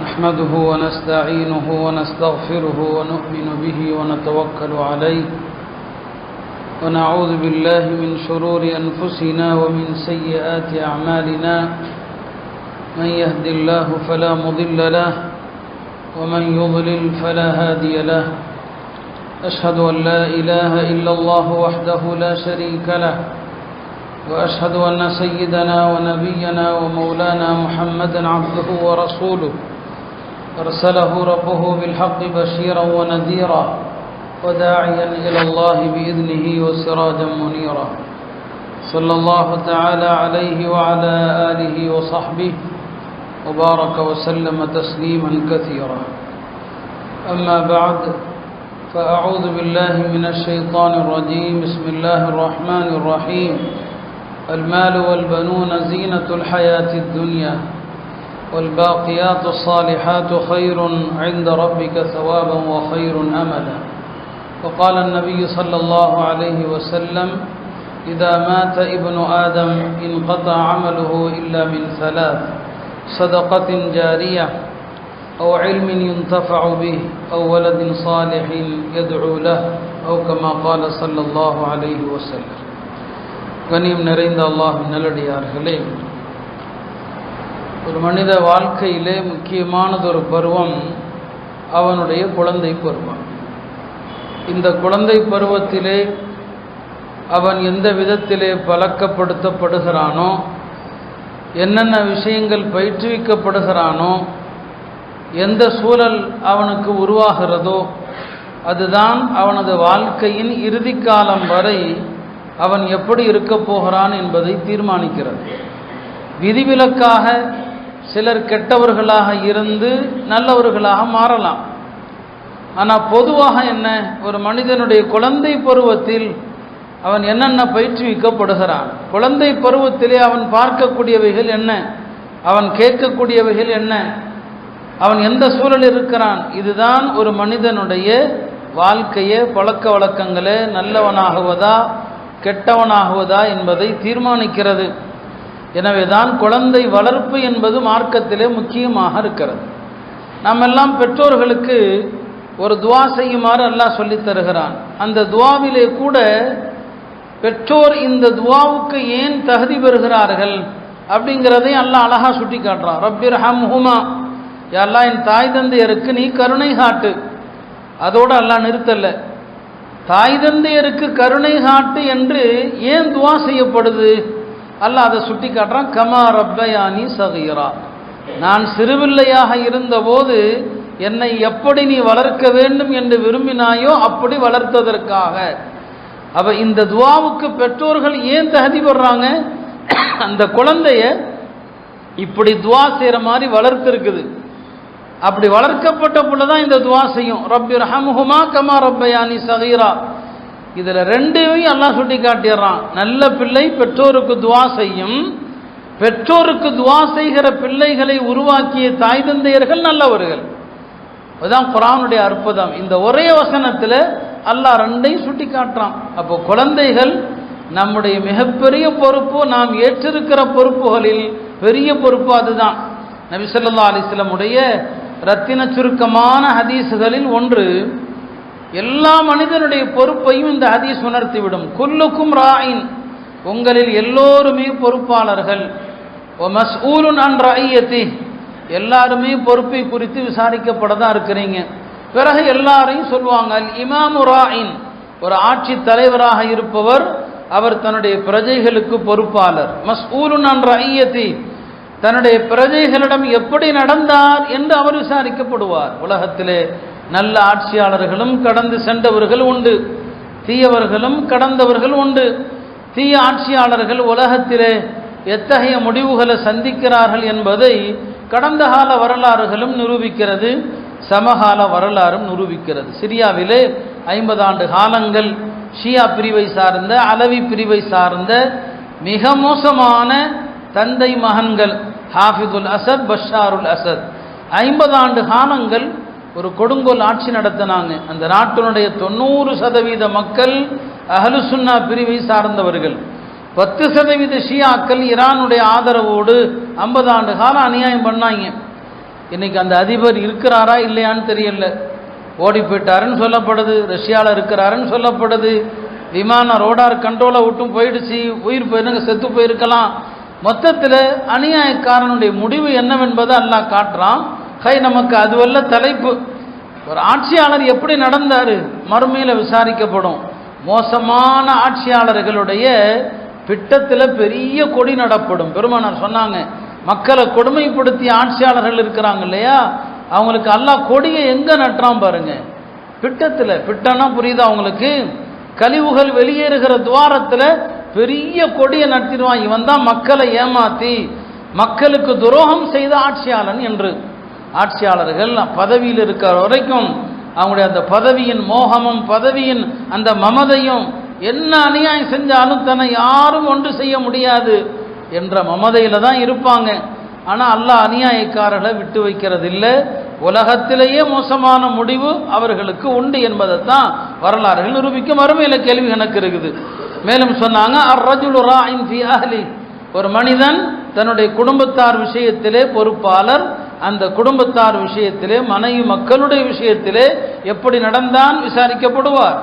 نحمده ونستعينه ونستغفره ونؤمن به ونتوكل عليه ونعوذ بالله من شرور أنفسنا ومن سيئات أعمالنا من يهد الله فلا مضل له ومن يضلل فلا هادي له أشهد أن لا إله إلا الله وحده لا شريك له وأشهد أن سيدنا ونبينا ومولانا محمدا عبده ورسوله أرسله ربه بالحق بشيرا ونذيرا وداعيا إلى الله بإذنه وسراجا منيرا صلى الله تعالى عليه وعلى آله وصحبه وبارك وسلم تسليما كثيرا. أما بعد فأعوذ بالله من الشيطان الرجيم. بسم الله الرحمن الرحيم. المال والبنون زينة الحياة الدنيا والباقيات الصالحات خير عند ربك ثوابا وخير أملا. وقال النبي صلى الله عليه وسلم: إذا مات ابن آدم انقطع عمله إلا من ثلاث: صدقة جارية أو علم ينتفع به أو ولد صالح يدعو له أو كما قال صلى الله عليه وسلم. கண்ணியம் நிறைந்த அல்லாஹ்வின் நல்லடியார்களே, ஒரு மனித வாழ்க்கையிலே முக்கியமானதொரு பருவம் அவனுடைய குழந்தை பருவம். இந்த குழந்தை பருவத்திலே அவன் எந்த விதத்திலே பழக்கப்படுத்தப்படுகிறானோ, என்னென்ன விஷயங்கள் பயிற்றுவிக்கப்படுகிறானோ, எந்த சூழல் அவனுக்கு உருவாகிறதோ அதுதான் அவனது வாழ்க்கையின் இறுதி காலம் வரை அவன் எப்படி இருக்கப் போகிறான் என்பதை தீர்மானிக்கிறது. விதிவிலக்காக சிலர் கெட்டவர்களாக இருந்து நல்லவர்களாக மாறலாம். ஆனால் பொதுவாக என்ன, ஒரு மனிதனுடைய குழந்தை பருவத்தில் அவன் என்னென்ன பயிற்றுவிக்கப்படுகிறான், குழந்தை பருவத்திலே அவன் பார்க்கக்கூடியவைகள் என்ன, அவன் கேட்கக்கூடியவைகள் என்ன, அவன் எந்த சூழல் இருக்கிறான், இதுதான் ஒரு மனிதனுடைய வாழ்க்கையை, பழக்க வழக்கங்களே நல்லவனாகுவதா கெட்டவனாகுவதா என்பதை தீர்மானிக்கிறது. எனவே தான் குழந்தை வளர்ப்பு என்பது மார்க்கத்திலே முக்கியமாக இருக்கிறது. நாம் எல்லாம் பெற்றோர்களுக்கு ஒரு துவா செய்யுமாறு அல்லாஹ் சொல்லித் தருகிறான். அந்த துவாவிலே கூட பெற்றோர் இந்த துவாவுக்கு ஏன் தகுதி பெறுகிறார்கள் அப்படிங்கிறதை அல்லாஹ் அழகா சுட்டி காட்டுறான். ரப்பிர்ஹம்ஹுமா, யா அல்லாஹ் என் தாய் தந்தையருக்கு நீ கருணை காட்டு. அதோடு அல்லாஹ் நிறுத்தல்ல, தாய் தந்தையருக்கு கருணை காட்டு என்று ஏன் துவா செய்யப்படுது, அல்லாஹ் அதை சுட்டி காட்டுறான். கமா ரப்பயானி சகீரா, நான் சிறுபிள்ளையாக இருந்தபோது என்னை எப்படி நீ வளர்க்க வேண்டும் என்று விரும்பினாயோ அப்படி வளர்த்ததற்காக. அப்ப இந்த துவாவுக்கு பெற்றோர்கள் ஏன் தகுதி பெறாங்க, அந்த குழந்தைய இப்படி துவா செய்யற மாதிரி வளர்த்திருக்குது. அப்படி வளர்க்கப்பட்ட புள்ளதான் இந்த துவா செய்யும். ரப்பிர்ஹம்ஹுமா கமா ரப்பயானி சகீரா. இதுல ரெண்டையும் அல்லாஹ் சுட்டி காட்டிடுறான். நல்ல பிள்ளை பெற்றோருக்கு துவா செய்யும், பெற்றோருக்கு துவா செய்கிற பிள்ளைகளை உருவாக்கிய தாய் தந்தையர்கள் நல்லவர்கள். அதுதான் குர்ஆனுடைய அற்புதம். இந்த ஒரே வசனத்தில் அல்லாஹ் ரெண்டையும் சுட்டி காட்டுறான். அப்போ குழந்தைகள் நம்முடைய மிகப்பெரிய பொறுப்பு, நாம் ஏற்றிருக்கிற பொறுப்புகளில் பெரிய பொறுப்பு அதுதான். நபி ஸல்லல்லாஹு அலைஹி வஸல்லம் உடைய ரத்தின சுருக்கமான ஹதீஸுகளில் ஒன்று, எல்லா மனிதனுடைய பொறுப்பையும் இந்த ஹதீஸ் உணர்த்திவிடும். குல்லுக்கும் ராயின், உங்களில் எல்லோருமே பொறுப்பாளர்கள். வ மஸ்ஊலுன் அன் ரஅய்யதி, எல்லாருமே பொறுப்பை குறித்து விசாரிக்கப்படதான் இருக்கிறீங்க. பிறகு எல்லாரையும் சொல்லுவாங்க, அல் இமாமு ராயின், ஒரு ஆட்சி தலைவராக இருப்பவர் அவர் தன்னுடைய பிரஜைகளுக்கு பொறுப்பாளர். மஸ்ஊலுன் அன் ரஅய்யதி, தன்னுடைய பிரஜைகளிடம் எப்படி நடந்தார் என்று அவர் விசாரிக்கப்படுவார். உலகத்திலே நல்ல ஆட்சியாளர்களும் கடந்து சென்றவர்கள் உண்டு, தீயவர்களும் கடந்தவர்கள் உண்டு. தீய ஆட்சியாளர்கள் உலகத்திலே எத்தகைய முடிவுகளை சந்திக்கிறார்கள் என்பதை கடந்த கால வரலாறுகளும் நிரூபிக்கிறது, சமகால வரலாறும் நிரூபிக்கிறது. சிரியாவிலே 50 ஆண்டு காலங்கள் ஷியா பிரிவை சார்ந்த, அலவி பிரிவை சார்ந்த மிக மோசமான தந்தை மகன்கள் ஹாஃபிதுல் அசத், பஷாருல் அசத் 50 ஆண்டு காலங்கள் ஒரு கொடுங்கோல் ஆட்சி நடத்தினாங்க. அந்த நாட்டினுடைய 90% மக்கள் அஹ்லு சுன்னா பிரிவை சார்ந்தவர்கள். 10% ஷியாக்கள் ஈரானுடைய ஆதரவோடு 50 ஆண்டு காலம் அநியாயம் பண்ணாங்க. இன்னைக்கு அந்த அதிபர் இருக்கிறாரா இல்லையான்னு தெரியல. ஓடி போயிட்டாருன்னு சொல்லப்படுது, ரஷ்யாவில் இருக்கிறாருன்னு சொல்லப்படுது, விமான ரோடார் கண்ட்ரோலை விட்டும் போயிடுச்சு, உயிர் போயிருங்க, செத்து போயிருக்கலாம். மொத்தத்தில் அநியாயக்காரனுடைய முடிவு என்னவென்பதை அல்லாஹ் காட்டுறான். நமக்கு அதுவல்ல தலைப்பு. ஒரு ஆட்சியாளர் எப்படி நடந்தார் மறுமையில் விசாரிக்கப்படும். மோசமான ஆட்சியாளர்களுடைய பிட்டத்தில் பெரிய கொடி நடப்படும். பெருமானார் சொன்னாங்க, மக்களை கொடுமைப்படுத்திய ஆட்சியாளர்கள் இருக்கிறாங்க இல்லையா, அவங்களுக்கு அல்லாஹ் கொடியை எங்க நட்டுறான் பாருங்க, பிட்டத்தில். பிட்டனா புரியுதா அவங்களுக்கு? கழிவுகள் வெளியேறுகிற துவாரத்தில் பெரிய கொடியை நட்டிடுவான். இவன் தான் மக்களை ஏமாத்தி மக்களுக்கு துரோகம் செய்த ஆட்சியாளன் என்று. ஆட்சியாளர்கள் பதவியில் இருக்கிற வரைக்கும் அவங்களுடைய அந்த பதவியின் மோகமும் பதவியின் அந்த மமதையும், என்ன அநியாயம் செஞ்சாலும் தன்னை யாரும் ஒன்று செய்ய முடியாது என்ற மமதையில தான் இருப்பாங்க. ஆனால் அல்லாஹ் அநியாயக்காரர்களை விட்டு வைக்கிறது இல்லை. உலகத்திலேயே மோசமான முடிவு அவர்களுக்கு உண்டு என்பதை தான் வரலாறுகள் நிரூபிக்கும். மறுமையில் கேள்வி கணக்கு இருக்குது. மேலும் சொன்னாங்க, அர்ரஜுலு ராஇன் ஃபீ அஹ்லி, ஒரு மனிதன் தன்னுடைய குடும்பத்தார் விஷயத்திலே பொறுப்பாளர். அந்த குடும்பத்தார் விஷயத்திலே, மனைவி மக்களுடைய விஷயத்திலே எப்படி நடந்தான் விசாரிக்கப்படுவார்.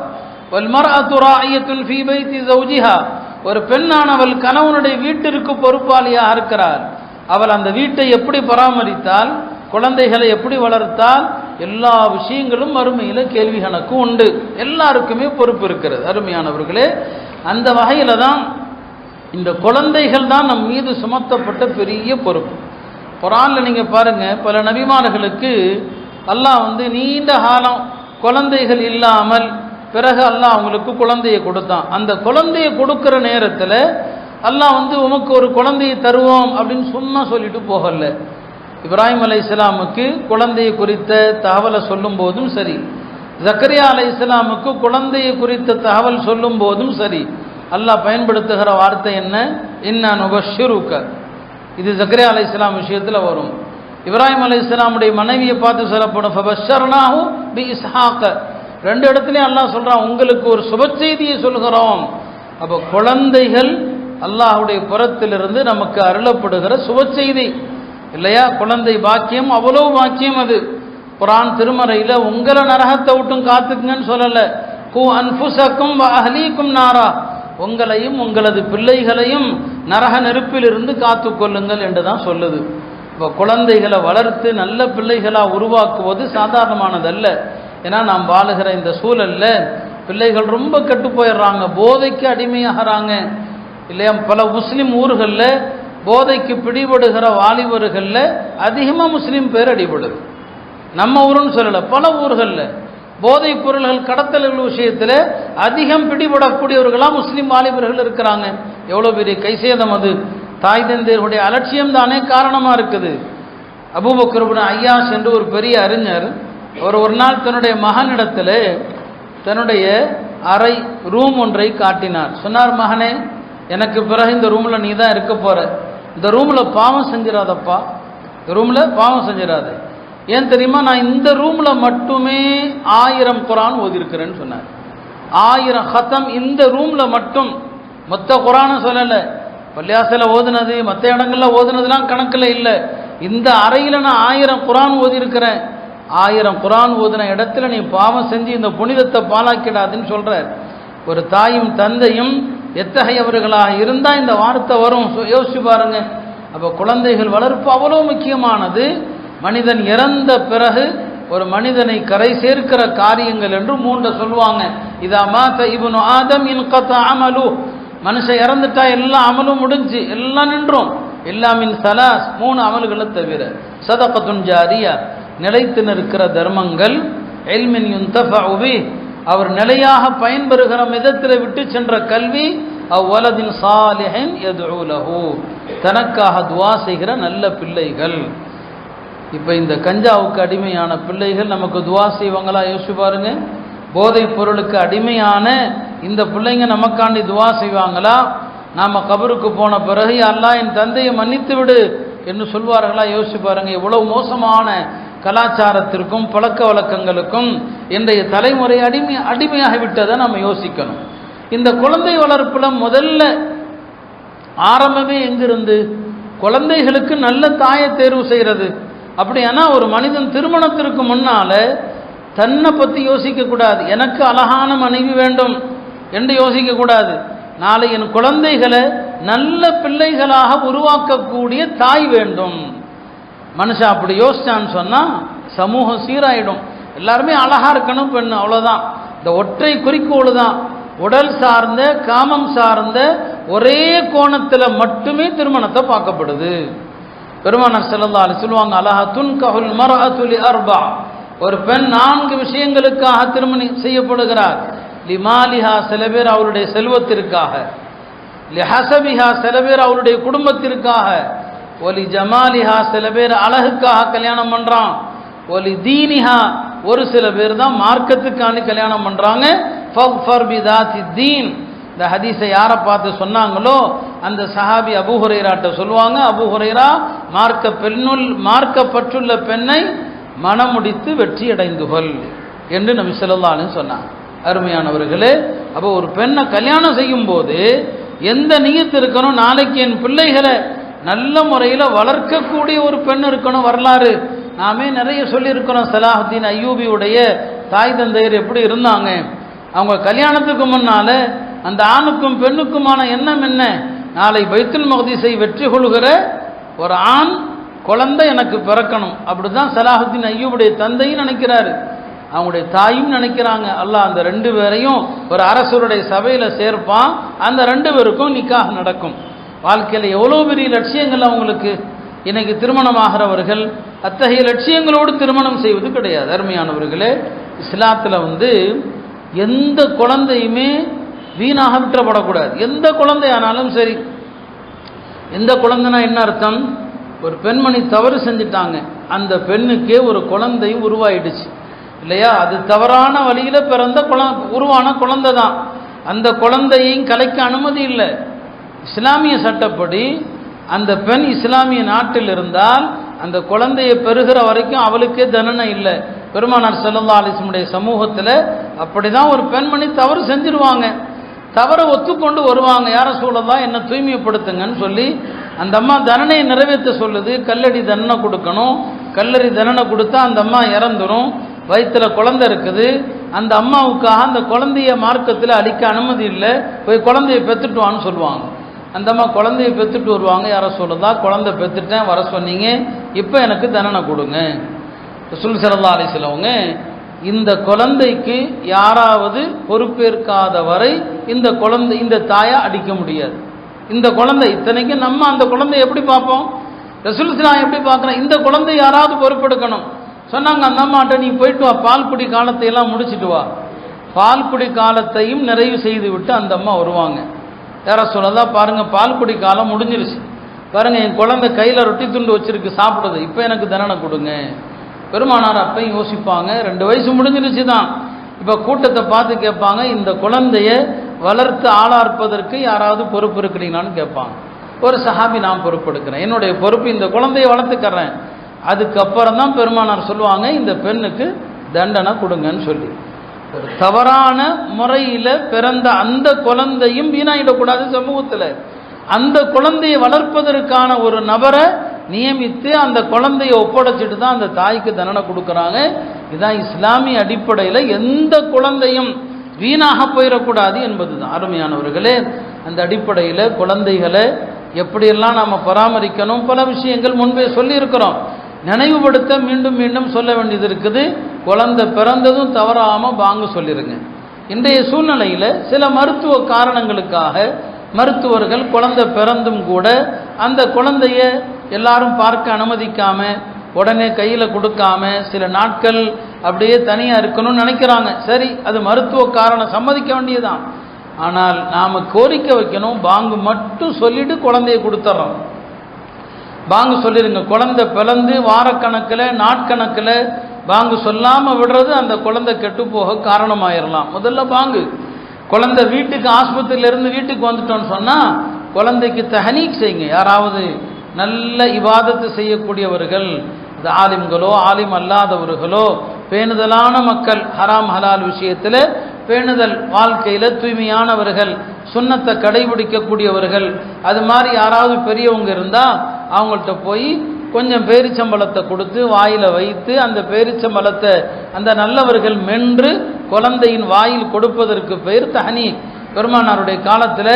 வல்மர்அத்து ராஇயத்துன் ஃபீ பைத்தி ஜௌஜிஹா, ஒரு பெண்ணானவள் கணவனுடைய வீட்டிற்கு பொறுப்பாளியாக இருக்கிறார். அவள் அந்த வீட்டை எப்படி பராமரித்தால், குழந்தைகளை எப்படி வளர்த்தால், எல்லா விஷயங்களும் மறுமையில் கேள்வி கணக்கு உண்டு. எல்லாருக்குமே பொறுப்பு இருக்கிறது. அருமையானவர்களே, அந்த வகையில தான் இந்த குழந்தைகள் தான் நம் மீது சுமத்தப்பட்ட பெரிய பொறுப்பு. குர்ஆன்ல நீங்க பாருங்க, பல நபிமார்களுக்கு அல்லாஹ் நீண்ட காலம் குழந்தைகள் இல்லாமல் பிறகு அல்லாஹ் அவங்களுக்கு குழந்தையை கொடுத்தான். அந்த குழந்தையை கொடுக்கிற நேரத்தில் அல்லாஹ் உமக்கு ஒரு குழந்தையை தருவோம் அப்படின்னு சும்மா சொல்லிட்டு போகல. இப்ராஹிம் அலைஹிஸ்ஸலாமுக்கு குழந்தையை குறித்த தகவலை சொல்லும் போதும் சரி, ஜக்கரியா அலைஹிஸ்ஸலாமுக்கு குழந்தையை குறித்த தகவல் சொல்லும் போதும் சரி, அல்லாஹ் பயன்படுத்துகிற வார்த்தை என்ன? இன்னா நுபஷ்ஷிருக. இது ஜக்கரியா அலைஹிஸ்ஸலாம் விஷயத்தில் வரும். இப்ராஹிம் அலைஹிஸ்ஸலாமுடைய மனைவியை பார்த்து சொல்லப்படும், ஃபபஷ்ஷர்னாஹு பி இஸ்ஹாக. ரெண்டு இடத்துலையும் அல்லாஹ் சொல்றான், உங்களுக்கு ஒரு சுப செய்தியை சொல்கிறோம். அப்போ குழந்தைகள் அல்லாஹுடைய புறத்திலிருந்து நமக்கு அருளப்படுகிற சுப செய்தி இல்லையா? குழந்தை பாக்கியம் அவ்வளவு பாக்கியம். அது குர்ஆன் திருமறையில் உங்களை நரகத்தை விட்டும் காத்துக்குங்கன்னு சொல்லல, கு அன்ஃபுஸக்கும் வ அஹ்லீக்கும் நாரா, உங்களையும் உங்களது பிள்ளைகளையும் நரக நெருப்பில் இருந்து காத்து கொள்ளுங்கள் என்று தான் சொல்லுது. இப்போ குழந்தைகளை வளர்த்து நல்ல பிள்ளைகளாக உருவாக்குவது சாதாரணமானதல்ல. ஏன்னா நாம் வாழுகிற இந்த சூழல்ல பிள்ளைகள் ரொம்ப கெட்டு போயிடுறாங்க, போதைக்கு அடிமையாகிறாங்க இல்லையா? பல முஸ்லீம் ஊர்களில் போதைக்கு பிடிபடுகிற வாலிபர்களில் அதிகமாக முஸ்லீம் பேர் அடிபடுது. நம்ம ஊருன்னு சொல்லலை, பல ஊர்களில் போதைப் பொருள்கள் கடத்தல்கள் விஷயத்தில் அதிகம் பிடிபடக்கூடியவர்களாக முஸ்லீம் வாலிபர்கள் இருக்கிறாங்க. எவ்வளோ பெரிய கைசேதம் அது! தாய் தந்தையருடைய அலட்சியம் தானே காரணமாக இருக்குது. அபூபக்கர் இப்னு ஐயாஷ் என்று ஒரு பெரிய அறிஞர், ஒரு நாள் தன்னுடைய மகனிடத்தில் தன்னுடைய அறை ரூம் ஒன்றை காட்டினார். சொன்னார், மகனே, எனக்கு பிறகு இந்த ரூமில் நீ தான் இருக்க போற, இந்த ரூமில் பாவம் செஞ்சிடாதப்பா, இந்த ரூமில் பாவம் செஞ்சிடாத. ஏன் தெரியுமா? நான் இந்த ரூமில் மட்டுமே 1000 குர்ஆன் ஓதிருக்கிறேன்னு சொன்னார். 1000 ஹத்தம் இந்த ரூமில் மட்டும். மொத்த குர்ஆனை சொல்லலை, பள்ளியாசல ஓதுனது மற்ற இடங்களில் ஓதுனதுலாம் கணக்கில் இல்லை. இந்த அறையில் நான் 1000 குர்ஆன் ஓதிருக்கிறேன். 1000 குர்ஆன் ஓதுன இடத்துல நீ பாவம் செஞ்சு இந்த புனிதத்தை பாலாக்கிடாதுன்னு சொல்கிறார். ஒரு தாயும் தந்தையும் எத்தகையவர்களாக இருந்தால் இந்த வார்த்தை வரும், யோசிச்சு பாருங்க. அப்போ குழந்தைகள் வளர்ப்பு அவ்வளோ முக்கியமானது. மனிதன் இறந்த பிறகு ஒரு மனிதனை கரை சேர்க்கிற காரியங்கள் என்று 3 சொல்லுவாங்க. இதா மாத இப்னு ஆதம் இன்கத அமலு, மனுஷன் இறந்துட்டா எல்லா அமலும் முடிஞ்சு, எல்லாம் நின்றும். எல்லாமின் சலாஸ், 3 அமல்களை தவிர. சதகத்துன் ஜாரியா, நிலைத்து நிற்கிற தர்மங்கள். இல்மின் யுன்தஃபஉ பிஹ், அவர் நிலையாக பயன்பெறுகிற விதத்தில் விட்டு சென்ற கல்வி. அவ்வலதின் சாலிஹின் யதுஉ லஹு, தனக்காக துஆ செய்கிற நல்ல பிள்ளைகள். இப்போ இந்த கஞ்சாவுக்கு அடிமையான பிள்ளைகள் நமக்கு துஆ செய்வாங்களா? யோசிச்சு பாருங்க. போதைப் பொருளுக்கு அடிமையான இந்த பிள்ளைங்க நமக்காண்டி துஆ செய்வாங்களா? நாம் கபருக்கு போன பிறகு அல்லாஹ் என் தந்தையை மன்னித்து விடு என்று சொல்வார்களா? யோசிச்சு பாருங்க. இவ்வளவு மோசமான கலாச்சாரத்திற்கும் பழக்க வழக்கங்களுக்கும் இன்றைய தலைமுறை அடிமையாகிவிட்டதை நம்ம யோசிக்கணும். இந்த குழந்தை வளர்ப்புல முதல்ல ஆரம்பமே எங்கிருந்து? குழந்தைகளுக்கு நல்ல தாயை தேர்வு செய்கிறது. அப்படியானா ஒரு மனிதன் திருமணத்திற்கு முன்னால தன்னை பற்றி யோசிக்கக்கூடாது, எனக்கு அழகான மனைவி வேண்டும் என்று யோசிக்கக்கூடாது. நாளை என் குழந்தைகளை நல்ல பிள்ளைகளாக உருவாக்கக்கூடிய தாய் வேண்டும். மனுஷன் அப்படி யோசிச்சான்னு சொன்னால் சமூகம் சீராயிடும். எல்லாருமே அழகா இருக்கணும் பெண், அவ்வளோதான். இந்த ஒற்றை குறிக்கோள் தான். உடல் சார்ந்த காமம் சார்ந்த ஒரே கோணத்தில் மட்டுமே திருமணத்தை பார்க்கப்படுது. பெருமானார் ஸல்லல்லாஹு அலைஹி சொல்லுவாங்க, அலஹா துன்கஹுல் மர்அத்து லி அர்பா, ஒரு பெண் 4 விஷயங்களுக்காக திருமணம் செய்யப்படுகிறார். லிமாலிஹா, சில பேர் அவருடைய செல்வத்திற்காக, லிஹசபிஹா, சில பேர் அவருடைய குடும்பத்திற்காக, ஒலி ஜமாலிஹா, சில பேர் அழகுக்காக கல்யாணம் பண்றான், ஒலி தீனிஹா, ஒரு சில பேர் தான் மார்க்கத்துக்காண்டி கல்யாணம் பண்றாங்க. ஃபஃபர் பிதாத்தி தீன், இந்த ஹதீஸை யாரை பார்த்து சொன்னாங்களோ அந்த சஹாபி அபூ ஹுரைராட்ட சொல்லுவாங்க, அபூ ஹுரைரா, மார்க்கப்பற்றுள்ள பெண்ணை மனமுடித்து வெற்றி அடைந்துகொள் என்று நபி ஸல்லல்லாஹு அலைஹி சொன்னாங்க. அருமையானவர்களே, அப்போ ஒரு பெண்ணை கல்யாணம் செய்யும் போது எந்த நியத்து இருக்கணும், நாளைக்கு என் பிள்ளைகளை நல்ல முறையில் வளர்க்கக்கூடிய ஒரு பெண் இருக்கணும். வரலாறு நாமே நிறைய சொல்லியிருக்கிறோம். ஸலாஹுத்தீன் அய்யூபியுடைய தாய் தந்தையர் எப்படி இருந்தாங்க, அவங்க கல்யாணத்துக்கு முன்னால அந்த ஆணுக்கும் பெண்ணுக்குமான எண்ணம் என்ன, நாளை பைத்துல் மக்திஸை வெற்றி கொள்கிற ஒரு ஆண் குழந்தை எனக்கு பிறக்கணும். அப்படிதான் ஸலாஹுத்தீன் அய்யூபுடைய தந்தையும் நினைக்கிறாரு, அவங்களுடைய தாயும் நினைக்கிறாங்க. அல்லாஹ் அந்த 2 பேரையும் ஒரு அரசருடைய சபையில் சேர்ப்பான், அந்த 2 பேருக்கும் நிக்காஹ் நடக்கும். வாழ்க்கையில் எவ்வளோ பெரிய லட்சியங்கள் அவங்களுக்கு. இன்னைக்கு திருமணமாகிறவர்கள் அத்தகைய லட்சியங்களோடு திருமணம் செய்வது கிடையாது. அருமையானவர்களே, இஸ்லாத்தில் எந்த குழந்தையுமே வீணாக விட்டுறப்படக்கூடாது. எந்த குழந்தையானாலும் சரி. எந்த குழந்தைனா என்ன அர்த்தம், ஒரு பெண்மணி தவறு செஞ்சிட்டாங்க, அந்த பெண்ணுக்கே ஒரு குழந்தை உருவாயிடுச்சு இல்லையா, அது தவறான வழியில் பிறந்த உருவான குழந்தை தான். அந்த குழந்தையும் கலைக்க அனுமதி இல்லை. இஸ்லாமிய சட்டப்படி அந்த பெண் இஸ்லாமிய நாட்டில் இருந்தால் அந்த குழந்தையை பெறுகிற வரைக்கும் அவளுக்கே தண்டனை இல்லை. பெருமானார் ஸல்லல்லாஹு அலைஹி வஸல்லம் சமூகத்தில் அப்படிதான் ஒரு பெண்மணி தவறு செஞ்சிருவாங்க, தவறை ஒத்துக்கொண்டு வருவாங்க, யார சூழலாம் என்ன தூய்மைப்படுத்துங்கன்னு சொல்லி அந்த அம்மா தண்டனையை நிறைவேற்ற சொல்லுது. கல்லடி தண்டனை கொடுக்கணும், கல்லறி தண்டனை கொடுத்தா அந்த அம்மா இறந்துடும், வயிற்றுல குழந்தை இருக்குது, அந்த அம்மாவுக்காக அந்த குழந்தைய மார்க்கத்தில் அழிக்க அனுமதி இல்லை, போய் குழந்தைய பெற்றுட்டுவான்னு சொல்லுவாங்க. அந்த அம்மா குழந்தைய பெற்றுட்டு வருவாங்க, யார சொல்லலாம் குழந்தை பெற்றுட்டேன் வர சொன்னீங்க, இப்போ எனக்கு தண்டனை கொடுங்க. ரசூல் ஸல்லல்லாஹு அலைஹி வஸல்லம் இந்த குழந்தைக்கு யாராவது பொறுப்பேற்காத வரை இந்த தாயை அடிக்க முடியாது. இந்த குழந்தை இத்தனைக்கு நம்ம அந்த குழந்தைய எப்படி பார்ப்போம், ரசூல் ஸல்லல்லாஹு எப்படி பார்க்குறோம், இந்த குழந்தை யாராவது பொறுப்பெடுக்கணும். சொன்னாங்க, அந்த அம்மாட்ட நீ போயிட்டு வா, பால்குடி காலத்தை எல்லாம் முடிச்சுட்டு வா. பால்குடி காலத்தையும் நிறைவு செய்து விட்டு அந்த அம்மா வருவாங்க. யார சொல்லதான் பாருங்க, பால்குடி காலம் முடிஞ்சிருச்சு பாருங்க, என் குழந்தை கையில் ரொட்டி துண்டு வச்சிருக்கு சாப்பிடுது, இப்போ எனக்கு தண்டனை கொடுங்க. பெருமானார் அப்பையும் யோசிப்பாங்க, 2 வயசு முடிஞ்சிருச்சு தான். இப்போ கூட்டத்தை பார்த்து கேட்பாங்க, இந்த குழந்தைய வளர்த்து ஆளார்ப்பதற்கு யாராவது பொறுப்பு இருக்கிறீங்களான்னு கேட்பாங்க. ஒரு சஹாபி, நான் பொறுப்பெடுக்கிறேன், என்னுடைய பொறுப்பு இந்த குழந்தைய வளர்த்துக்கிறேன். அதுக்கப்புறம் தான் பெருமானார் சொல்லுவாங்க, இந்த பெண்ணுக்கு தண்டனை கொடுங்கன்னு சொல்லி. ஒரு தவறான முறையில் பிறந்த அந்த குழந்தையும் வீணாயிடக்கூடாது சமூகத்தில். அந்த குழந்தையை வளர்ப்பதற்கான ஒரு நபரை நியமித்து அந்த குழந்தையை ஒப்படைச்சிட்டு தான் அந்த தாய்க்கு தண்டனை கொடுக்குறாங்க. இதுதான் இஸ்லாமிய அடிப்படையில் எந்த குழந்தையும் வீணாக போயிடக்கூடாது என்பது தான். அருமையானவர்களே, அந்த அடிப்படையில் குழந்தைகளை எப்படியெல்லாம் நாம் பராமரிக்கணும், பல விஷயங்கள் முன்பே சொல்லியிருக்கிறோம். நினைவுபடுத்த மீண்டும் மீண்டும் சொல்ல வேண்டியது இருக்குது. குழந்தை பிறந்ததும் தவறாமல் பாங்கு சொல்லிருங்க. இன்றைய சூழ்நிலையில் சில மருத்துவ காரணங்களுக்காக மருத்துவர்கள் குழந்தை பிறந்தும் கூட அந்த குழந்தைய எல்லாரும் பார்க்க அனுமதிக்காம, உடனே கையில் கொடுக்காம சில நாட்கள் அப்படியே தனியாக இருக்கணும்னு நினைக்கிறாங்க. சரி, அது மருத்துவ காரணம், சம்மதிக்க வேண்டியதுதான். ஆனால் நாம் கோரிக்கை வைக்கணும், பாங்கு மட்டும் சொல்லிட்டு குழந்தைய கொடுத்துட்றோம். பாங்கு சொல்லிடுங்க. குழந்தை பிறந்து வாரக்கணக்கில் நாட்கணக்கில் பாங்கு சொல்லாமல் விடுறது அந்த குழந்தை கெட்டு போக காரணமாயிடலாம். முதல்ல பாங்கு. குழந்தை வீட்டுக்கு ஆஸ்பத்திரியிலேருந்து வீட்டுக்கு வந்துட்டோன்னு சொன்னால் குழந்தைக்கு தஹனீக் செய்யுங்க. யாராவது நல்ல இபாதத்து செய்யக்கூடியவர்கள், அது ஆலிம்களோ ஆலிம் அல்லாதவர்களோ, பேணுதலான மக்கள், ஹராம் ஹலால் விஷயத்தில் பேணுதல், வாழ்க்கையில் தூய்மையானவர்கள், சுன்னத்தை கடைபிடிக்கக்கூடியவர்கள், அது மாதிரி யாராவது பெரியவங்க இருந்தால் அவங்கள்ட்ட போய் கொஞ்சம் பேரிச்சம்பழத்தை கொடுத்து வாயில் வைத்து அந்த பேரிச்சம்பழத்தை அந்த நல்லவர்கள் மென்று குழந்தையின் வாயில் கொடுப்பதற்கு பெயர் தஹ்னீக். பெருமானாருடைய காலத்தில்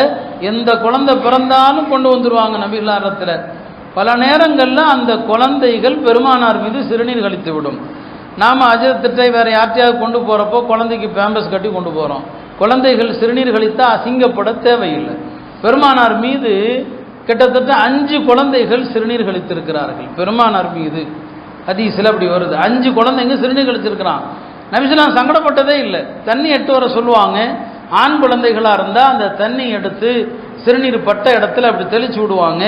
எந்த குழந்தை பிறந்தாலும் கொண்டு வந்துடுவாங்க நபிகளாரத்தில். பல நேரங்களில் அந்த குழந்தைகள் பெருமானார் மீது சிறுநீர் கழித்து விடும். நாம் அஜத்திட்டை வேறு யார்ட்டையாவது கொண்டு போகிறப்போ குழந்தைக்கு பேம்பஸ் கட்டி கொண்டு போகிறோம். குழந்தைகள் சிறுநீர் கழித்தா அசிங்கப்பட தேவையில்லை. பெருமானார் மீது கிட்டத்தட்ட 5 குழந்தைகள் சிறுநீர் கழித்திருக்கிறார்கள். பெருமானார் மீது ஹதீஸில் அப்படி வருது, 5 குழந்தைங்க சிறுநீர் கழிச்சிருக்கிறான். நபிசுல்லாம் சங்கடப்பட்டதே இல்லை. தண்ணி எட்டு வர சொல்லுவாங்க. ஆண் குழந்தைகளாக இருந்தால் அந்த தண்ணி எடுத்து சிறுநீர் பட்ட இடத்துல அப்படி தெளிச்சு விடுவாங்க.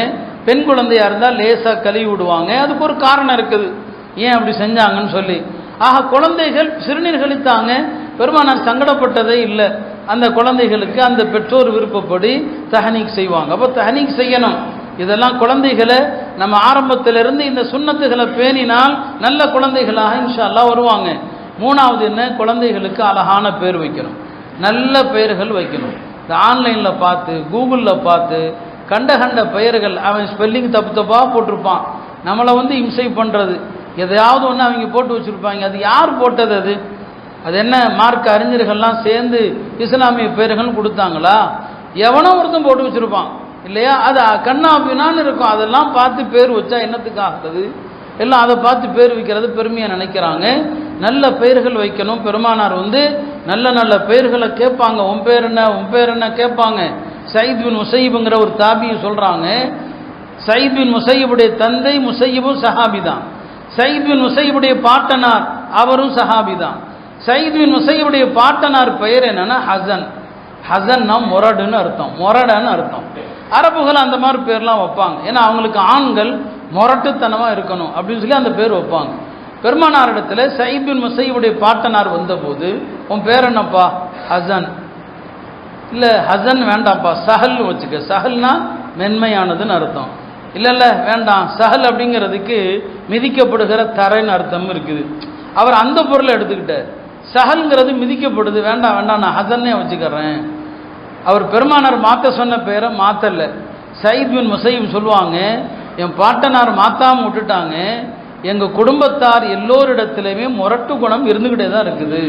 பெண் குழந்தையாக இருந்தால் லேசாக கழுவி விடுவாங்க. அதுக்கு ஒரு காரணம் இருக்குது ஏன் அப்படி செஞ்சாங்கன்னு சொல்லி. ஆக குழந்தைகள் சிறுநீர் கழித்தாங்க. பெருமானார் சங்கடப்பட்டதே இல்லை. அந்த குழந்தைகளுக்கு அந்த பெற்றோர் விருப்பப்படி தஹ்னீக் செய்வாங்க. அப்போ தஹ்னீக் செய்யணும். இதெல்லாம் குழந்தைகளை நம்ம ஆரம்பத்திலிருந்து இந்த சுன்னத்துகளை பேணினால் நல்ல குழந்தைகளாக இன்ஷா அல்லாஹ் வருவாங்க. 3வது என்ன, குழந்தைகளுக்கு அழகான பேர் வைக்கணும், நல்ல பெயர்கள் வைக்கணும். இந்த ஆன்லைனில் பார்த்து கூகுளில் பார்த்து கண்ட பெயர்கள் அவன் ஸ்பெல்லிங் தப்பு தப்பாக போட்டிருப்பான். நம்மளை இம்சை பண்ணுறது எதையாவது ஒன்று அவங்க போட்டு வச்சுருப்பாங்க. அது யார் போட்டது? அது என்ன மார்க்க அறிஞர்கள்லாம் சேர்ந்து இஸ்லாமிய பெயர்கள் கொடுத்தாங்களா? எவனோ ஒருத்தன் போட்டு வச்சுருப்பான் இல்லையா? அது கண்ணாபின்னான்னு இருக்கும். அதெல்லாம் பார்த்து பேர் வச்சா என்னத்துக்கு ஆகுது? எல்லாம் அதை பார்த்து பேர் வைக்கிறது பெருமையாக நினைக்கிறாங்க. நல்ல பெயர்கள் வைக்கணும். பெருமானார் நல்ல நல்ல பெயர்களை கேட்பாங்க. உன் பேர் என்ன கேட்பாங்க. சயீத் பின் முஸையிப்ங்கிற ஒரு தாபியை சொல்கிறாங்க. சயீத் பின் முஸையிபுடைய தந்தை முஸையிபும் சஹாபி தான். சயீத் பின் முஸையிபுடைய பாட்டனார் அவரும் சஹாபி தான். சயீத் பின் முஸையிபுடைய பாட்டனார் பெயர் என்னன்னா ஹசன். ஹசன்னா மொரடுன்னு அர்த்தம், மொரடன்னு அர்த்தம். அரபுகள் அந்த மாதிரி பேர்லாம் வைப்பாங்க. ஏன்னா அவங்களுக்கு ஆண்கள் மொரட்டுத்தனமாக இருக்கணும் அப்படின்னு சொல்லி அந்த பேர் வைப்பாங்க. பெருமானார் இடத்துல சயீத் பின் முஸையிபுடைய பாட்டனார் வந்தபோது உன் பேர் என்னப்பா? ஹசன். இல்லை ஹசன் வேண்டாம்ப்பா, சஹல் வச்சுக்க. சஹல்னா மென்மையானதுன்னு அர்த்தம். இல்லை வேண்டாம், சஹல் அப்படிங்கிறதுக்கு மிதிக்கப்படுகிற தரைன்னு அர்த்தம் இருக்குது. அவர் அந்த பொருளை எடுத்துக்கிட்டார். சஹல்ங்கிறது மிதிக்கப்படுது, வேண்டாம் நான் ஹசன்னே வச்சுக்கிறேன். அவர் பெருமானார் மாற்ற சொன்ன பேரை மாற்றல. சயீத் பின் முஸையிப் சொல்லுவாங்க, என் பாட்டனார் மாற்றாமல் விட்டுட்டாங்க. எங்கள் குடும்பத்தார் எல்லோரிடத்துலையுமே மொரட்டு குணம் இருந்துக்கிட்டே தான் இருக்குது,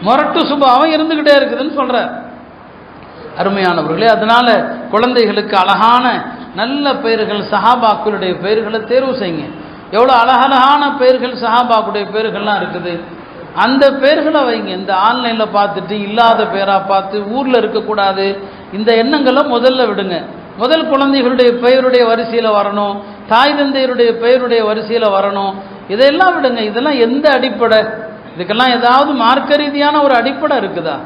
மொரட்டு சுபாவம் இருந்துக்கிட்டே இருக்குதுன்னு சொல்கிறார். அருமையானவர்களே, அதனால குழந்தைகளுக்கு அழகான நல்ல பெயர்கள் சஹாபாக்களுடைய பெயர்களை தேர்வு செய்யுங்க. எவ்வளோ அழகழகான பெயர்கள் சஹாபாக்களுடைய பெயர்கள்லாம் இருக்குது. அந்த பெயர்களை வைங்க. இந்த ஆன்லைனில் பார்த்துட்டு இல்லாத பேராக பார்த்து ஊரில் இருக்கக்கூடாது. இந்த எண்ணங்களை முதல்ல விடுங்க. முதல் குழந்தைகளுடைய பெயருடைய வரிசையில் வரணும், தாய் தந்தையருடைய பெயருடைய வரிசையில் வரணும். இதையெல்லாம் விடுங்க. இதெல்லாம் எந்த அடிப்படை? இதுக்கெல்லாம் ஏதாவது மார்க்க ரீதியான ஒரு அடிப்படை இருக்குதா?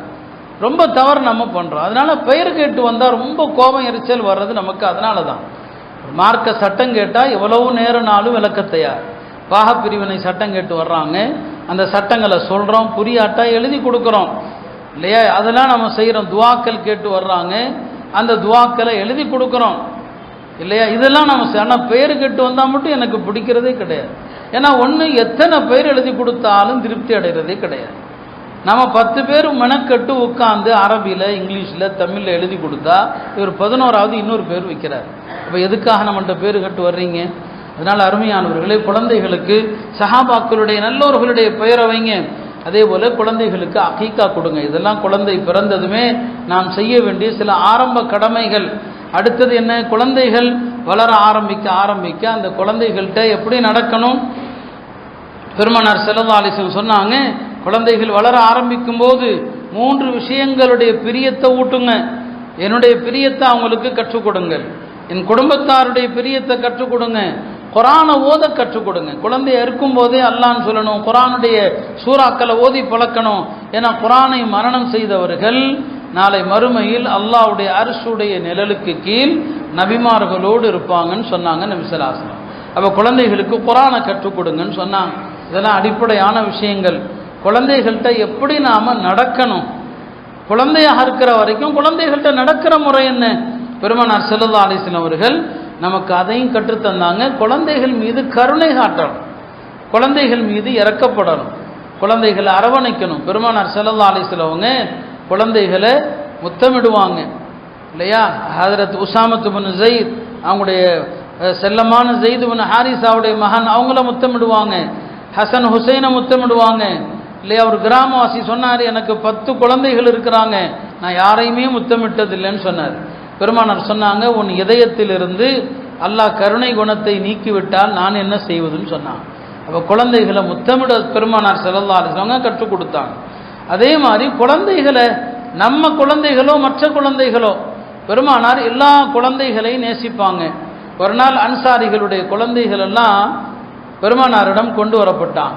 ரொம்ப தவறு நம்ம பண்ணுறோம். அதனால் பெயர் கேட்டு வந்தால் ரொம்ப கோபம் எரிச்சல் வர்றது நமக்கு. அதனால தான் மார்க்க சட்டம் கேட்டால் எவ்வளவு நேரம்னாலும் விளக்க தயார். பாகப்பிரிவினை சட்டம் கேட்டு வர்றாங்க, அந்த சட்டங்களை சொல்கிறோம், புரியாட்டா எழுதி கொடுக்குறோம் இல்லையா? அதெல்லாம் நம்ம செய்கிறோம். துவாக்கள் கேட்டு வர்றாங்க, அந்த துவாக்களை எழுதி கொடுக்குறோம் இல்லையா? இதெல்லாம் நம்ம. ஆனால் பெயர் கேட்டு வந்தால் மட்டும் எனக்கு பிடிக்கிறதே கிடையாது. ஏன்னா ஒன்று, எத்தனை பெயர் எழுதி கொடுத்தாலும் திருப்தி அடைகிறதே கிடையாது. நம்ம 10 பேர் மெனக்கட்டு உட்காந்து அரபியில் இங்கிலீஷில் தமிழில் எழுதி கொடுத்தா இவர் 11வது இன்னொரு பேர் வைக்கிறார். அப்போ எதுக்காக நம்மள்கிட்ட பேர் கட்டு வர்றீங்க? அதனால் அருமையானவர்களே, குழந்தைகளுக்கு சஹாபாக்களுடைய நல்லோர்களுடைய பெயரை வைங்க. அதே போல் குழந்தைகளுக்கு அகீகா கொடுங்க. இதெல்லாம் குழந்தை பிறந்ததுமே நாம் செய்ய வேண்டிய சில ஆரம்ப கடமைகள். அடுத்தது என்ன? குழந்தைகள் வளர ஆரம்பிக்க அந்த குழந்தைகள்கிட்ட எப்படி நடக்கணும்? பெருமானார் ஸல்லல்லாஹு அலைஹி வஸல்லம் சொன்னாங்க, குழந்தைகள் வளர ஆரம்பிக்கும் போது 3 விஷயங்களுடைய பிரியத்தை ஊட்டுங்க. என்னுடைய பிரியத்தை அவங்களுக்கு கற்றுக் கொடுங்கள், என் குடும்பத்தாருடைய பிரியத்தை கற்றுக் கொடுங்க, குரானை ஓத கற்றுக் கொடுங்க. குழந்தைய இருக்கும் போதே அல்லான்னு சொல்லணும், குரானுடைய சூறாக்களை ஓதி பழக்கணும். ஏன்னா குரானை மரணம் செய்தவர்கள் நாளை மறுமையில் அல்லாஹ்வுடைய அர்ஷுடைய நிழலுக்கு கீழ் நபிமார்களோடு இருப்பாங்கன்னு சொன்னாங்க நபி ஸல்லல்லாஹு அலைஹி வஸல்லம். அப்போ குழந்தைகளுக்கு குரானை கற்றுக் கொடுங்கன்னு சொன்னாங்க. இதெல்லாம் அடிப்படையான விஷயங்கள். குழந்தைகள்கிட்ட எப்படி நாம் நடக்கணும்? குழந்தையாக இருக்கிற வரைக்கும் குழந்தைகள்கிட்ட நடக்கிற முறை என்ன? பெருமானார் ஸல்லல்லாஹு அலைஹி வஸல்லம் அவர்கள் நமக்கு அதையும் கற்றுத்தந்தாங்க. குழந்தைகள் மீது கருணை காட்டணும், குழந்தைகள் மீது இறக்கப்படணும், குழந்தைகளை அரவணைக்கணும். பெருமானார் ஸல்லல்லாஹு அலைஹி வஸல்லம் அவங்க குழந்தைகளை முத்தமிடுவாங்க இல்லையா? ஹதரத் உஸாமத் இப்னு ஸைத் அவங்களுடைய செல்லமான ஸெய்த் இப்னு ஹாரிஸாவுடைய மகன் அவங்கள முத்தமிடுவாங்க, ஹசன் ஹுசைனை முத்தமிடுவாங்க. இல்லையா, ஒரு கிராமவாசி சொன்னார், எனக்கு 10 குழந்தைகள் இருக்கிறாங்க, நான் யாரையுமே முத்தமிட்டதில்லைன்னு சொன்னார். பெருமானார் சொன்னாங்க, உன் இதயத்திலிருந்து அல்லாஹ் கருணை குணத்தை நீக்கிவிட்டால் நான் என்ன செய்வதுன்னு சொன்னான். அப்போ குழந்தைகளை முத்தமிட பெருமானார் ஸல்லல்லாஹு அலைஹி வஸல்லம் கற்றுக் கொடுத்தாங்க. அதே மாதிரி குழந்தைகளை, நம்ம குழந்தைகளோ மற்ற குழந்தைகளோ, பெருமானார் எல்லா குழந்தைகளையும் நேசிப்பாங்க. ஒரு நாள் அன்சாரிகளுடைய குழந்தைகள் எல்லாம் பெருமானாரிடம் கொண்டு வரப்பட்டான்.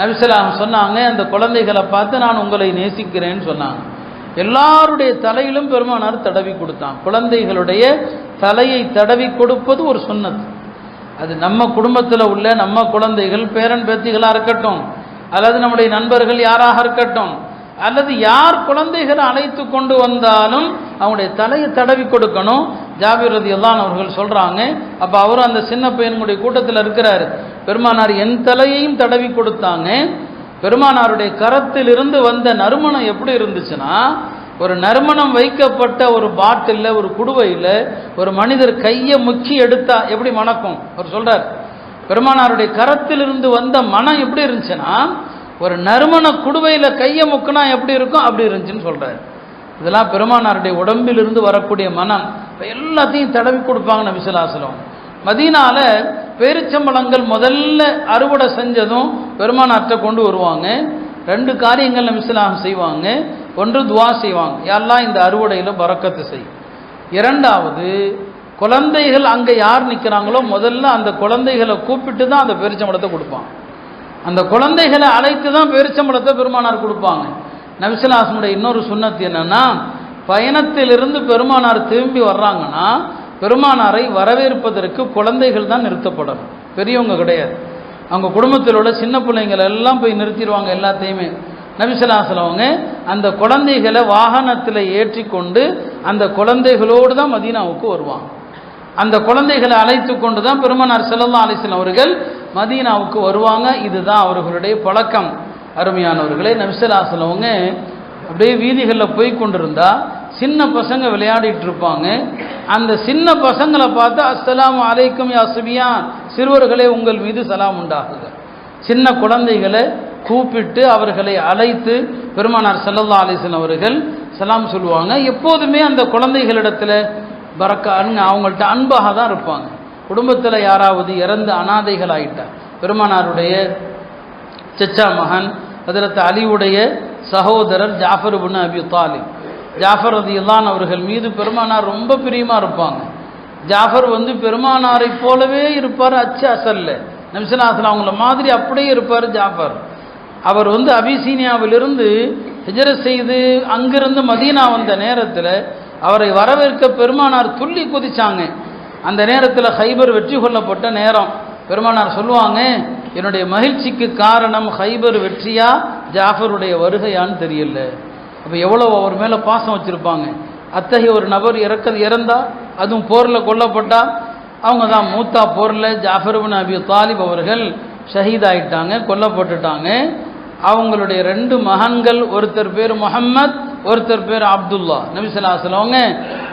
நபி ஸல்லல்லாஹு அலைஹி வஸல்லம் சொன்னாங்க, அந்த குழந்தைகளை பார்த்து நான் உங்களை நேசிக்கிறேன்னு சொன்னாங்க. எல்லாருடைய தலையிலும் பெருமானார் தடவி கொடுத்தான். குழந்தைகளுடைய தலையை தடவி கொடுப்பது ஒரு சுன்னத். அது நம்ம குடும்பத்தில் உள்ள நம்ம குழந்தைகள், பேரன் பேத்திகளாக இருக்கட்டும், அல்லது நம்முடைய நண்பர்கள் யாராக இருக்கட்டும், அல்லது யார் குழந்தைகளை அழைத்து கொண்டு வந்தாலும் அவங்களுடைய தலையை தடவி கொடுக்கணும். ஜாபிர் ரலியல்லாஹு அவர்கள் சொல்றாங்க, அப்ப அவரும் அந்த சின்ன பையனுடைய கூட்டத்தில் இருக்கிறார். பெருமானார் என் தலையையும் தடவி கொடுத்தாங்க. பெருமானாருடைய கரத்தில் இருந்து வந்த நறுமணம் எப்படி இருந்துச்சுன்னா, ஒரு நறுமணம் வைக்கப்பட்ட ஒரு பாட்டில், ஒரு குடுவையில் ஒரு மனிதர் கையை முக்கி எடுத்தா எப்படி மணக்கும் அவர் சொல்றார். பெருமானாருடைய கரத்தில் இருந்து வந்த மனம் எப்படி இருந்துச்சுன்னா, ஒரு நறுமண குடுவையில் கையை முக்குனா எப்படி இருக்கும் அப்படி இருந்துச்சுன்னு சொல்றாரு. இதெல்லாம் பெருமானாருடைய உடம்பிலிருந்து வரக்கூடிய மனம். எல்லாத்தையும் தடவி கொடுப்பாங்க நபி ஸல்லல்லாஹு அலைஹி வஸல்லம். மதீனால பேரிச்சம்பழங்கள் முதல்ல அறுவடை செஞ்சதும் பெருமானார்ட்ட கொண்டு வருவாங்க. 2 காரியங்கள் நபி ஸல்லல்லாஹு அலைஹி வஸல்லம் செய்வாங்க. ஒன்று துஆ செய்வாங்க, யா அல்லாஹ் இந்த அறுவடையில பரக்கத்து செய். இரண்டாவது, குழந்தைகள் அங்கே யார் நிற்கிறாங்களோ முதல்ல அந்த குழந்தைகளை கூப்பிட்டு தான் அந்த பேரிச்சம்பழத்தை கொடுப்பாங்க. அந்த குழந்தைகளை அழைத்து தான் பேரிச்சம்பழத்தை பெருமானார் கொடுப்பாங்க. நபி ஸல்லல்லாஹு அலைஹி வஸல்லம் இன்னொரு சுன்னத் என்னன்னா, பயணத்திலிருந்து பெருமானார் திரும்பி வர்றாங்கன்னா பெருமானாரை வரவேற்பதற்கு குழந்தைகள் தான் நிறுத்தப்படணும், பெரியவங்க கிடையாது. அவங்க குடும்பத்தில் உள்ள சின்ன பிள்ளைங்களை எல்லாம் போய் நிறுத்திடுவாங்க எல்லாத்தையுமே. நபி ஸல்லல்லாஹு அலைஹி வஸல்லம் அந்த குழந்தைகளை வாகனத்தில் ஏற்றி கொண்டு அந்த குழந்தைகளோடு தான் மதீனாவுக்கு வருவாங்க. அந்த குழந்தைகளை அழைத்து கொண்டு தான் பெருமானார் ஸல்லல்லாஹு அலைஹி வஸல்லம் அவர்கள் மதீனாவுக்கு வருவாங்க. இதுதான் அவர்களுடைய பழக்கம். அருமையானவர்களே, நபி ஸல்லல்லாஹு அலைஹி வஸல்லம் அப்படியே வீதிகளில் போய் கொண்டிருந்தா சின்ன பசங்க விளையாடிட்டு இருப்பாங்க. அந்த சின்ன பசங்களை பார்த்தா அஸ்ஸலாமு அலைக்கும் யா சுபியான், சிறுவர்களே உங்கள் மீது சலாம் உண்டாகுக. சின்ன குழந்தைகளை கூப்பிட்டு அவர்களை அழைத்து பெருமானார் ஸல்லல்லாஹு அலைஹி வஸல்லம் அவர்கள் சலாம் சொல்லுவாங்க. எப்போதுமே அந்த குழந்தைகளிடத்தில் அவங்கள்ட்ட அன்பாக தான் இருப்பாங்க. குடும்பத்தில் யாராவது இறந்து அனாதைகள் ஆயிட்டா, பெருமானாருடைய சச்சா மகன் ஹஜ்ரத் அலியுடைய சகோதரர் ஜாஃபர் இப்னு அபி தாலிப், ஜாஃபர் ரலியல்லாஹு அவர்கள் மீது பெருமானார் ரொம்ப பிரியமாக இருப்பாங்க. ஜாஃபர் பெருமானாரை போலவே இருப்பார், அசல்ல நபி ஸல்லல்லாஹு அலைஹி வஸல்லம் அவங்கள மாதிரி அப்படியே இருப்பார் ஜாஃபர். அவர் அபிசீனியாவிலிருந்து ஹிஜ்ரத் செய்து அங்கிருந்து மதீனா வந்த நேரத்தில் அவரை வரவேற்க பெருமானார் துள்ளி குதிச்சாங்க. அந்த நேரத்தில் ஹைபர் வெற்றி கொள்ளப்பட்ட நேரம். பெருமானார் சொல்லுவாங்க, என்னுடைய மகிழ்ச்சிக்கு காரணம் ஹைபர் வெற்றியா ஜாஃபருடைய வருகையான்னு தெரியல. அப்போ எவ்வளோ அவர் மேலே பாசம் வச்சுருப்பாங்க. அத்தகைய ஒரு நபர் இறந்தா, அதுவும் போரில் கொல்லப்பட்டா, அவங்க தான் மூத்தா போரில் ஜாஃபர் இப்னு அபி தாலிப் அவர்கள் ஷஹீதாயிட்டாங்க, கொல்லப்பட்டுட்டாங்க. அவங்களுடைய 2 மகன்கள், ஒருத்தர் பேர் முஹம்மத், ஒருத்தர் பேர் அப்துல்லா. நபி ஸல்லல்லாஹு அலைஹி வஸல்லம்